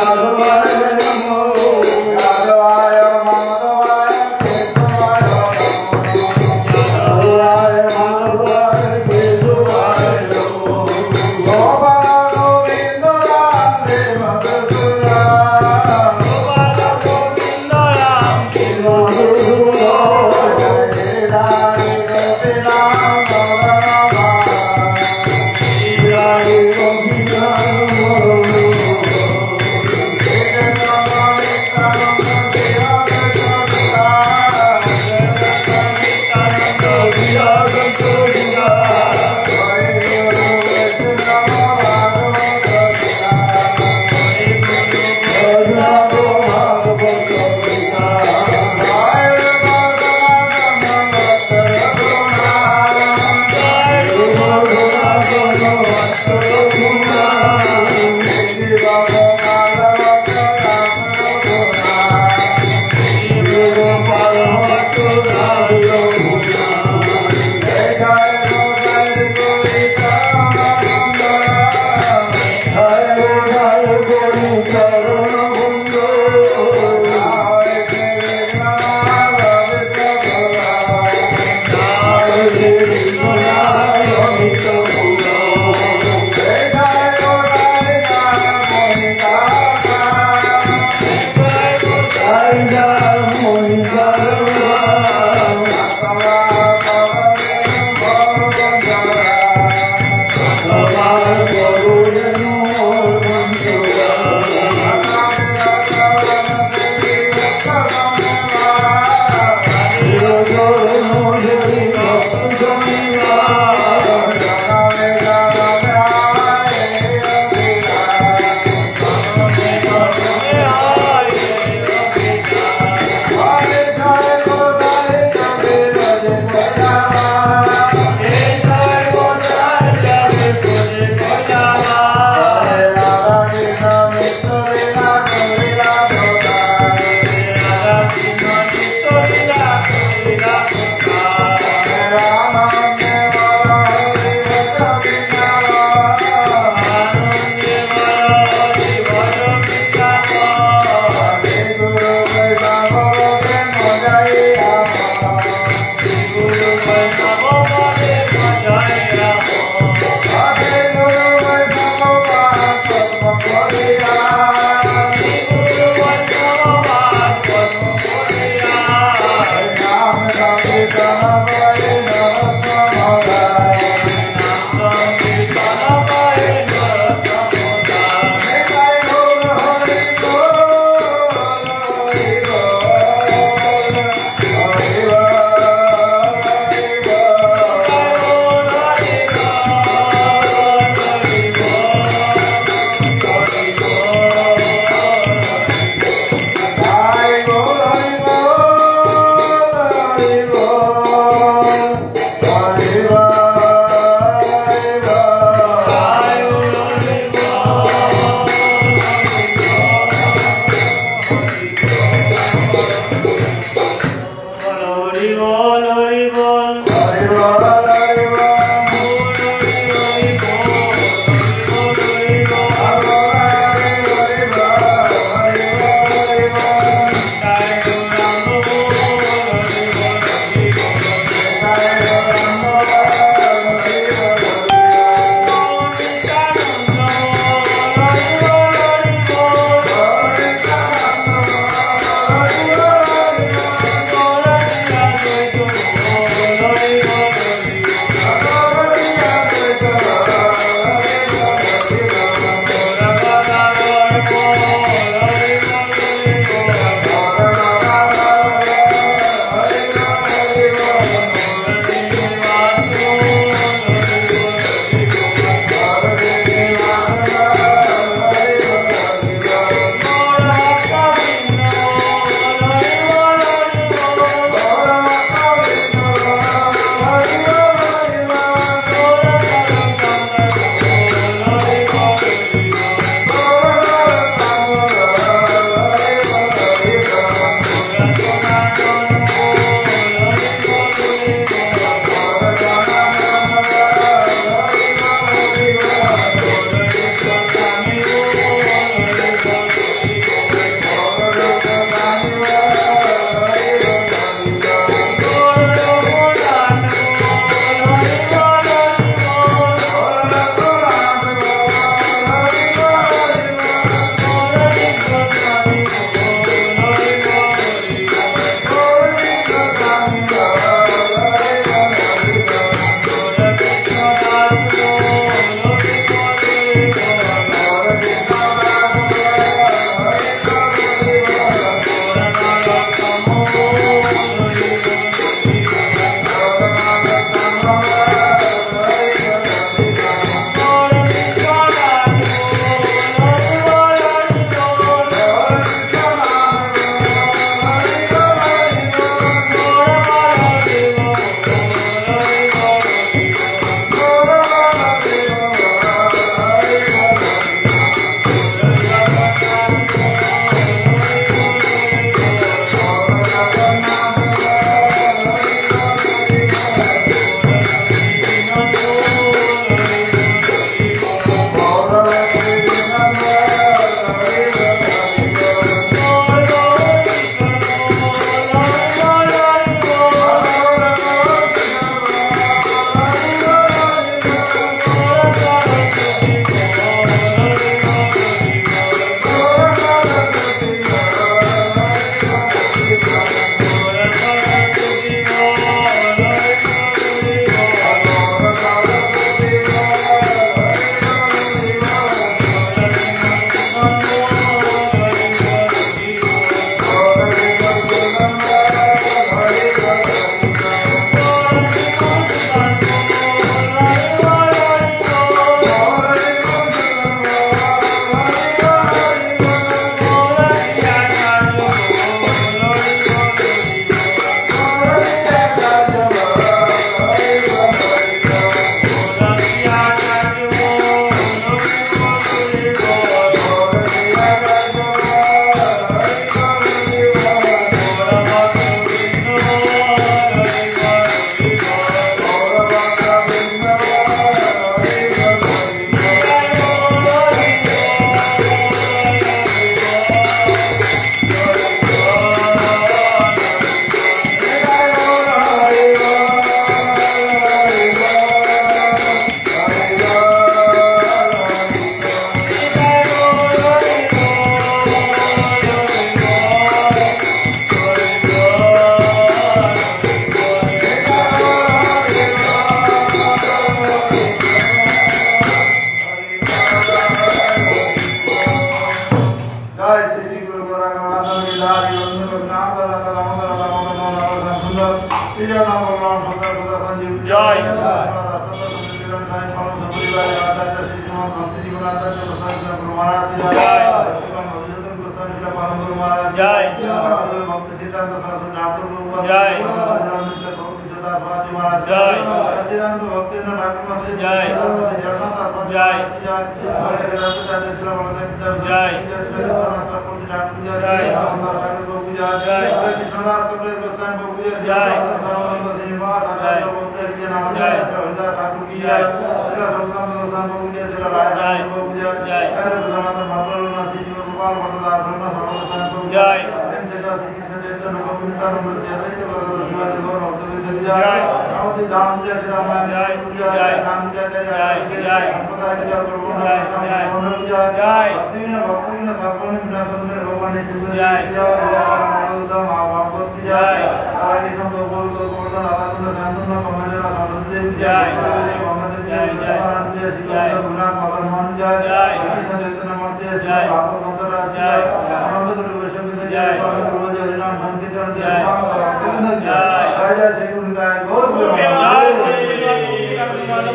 Bye.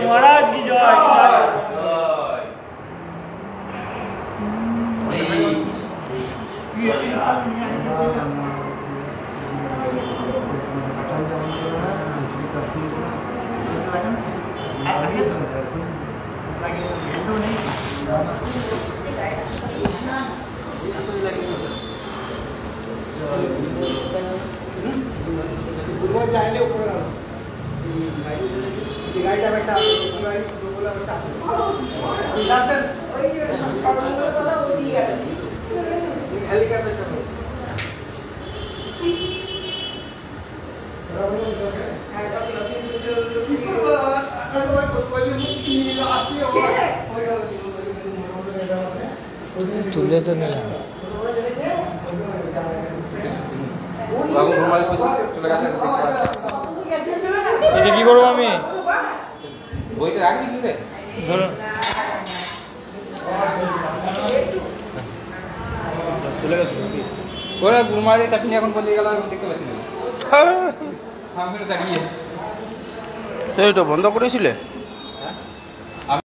महाराज की जय। তুলে তো নিলাম এটা কি করবো আমি বইটা রাখবি কি রে ধরুন ওরা গুরুমারি চাটনি এখন বন্ধ হয়ে গেল আমি দেখতে পাচ্ছি না আমি দাঁড়িয়ে এইটা বন্ধ করেছিলে?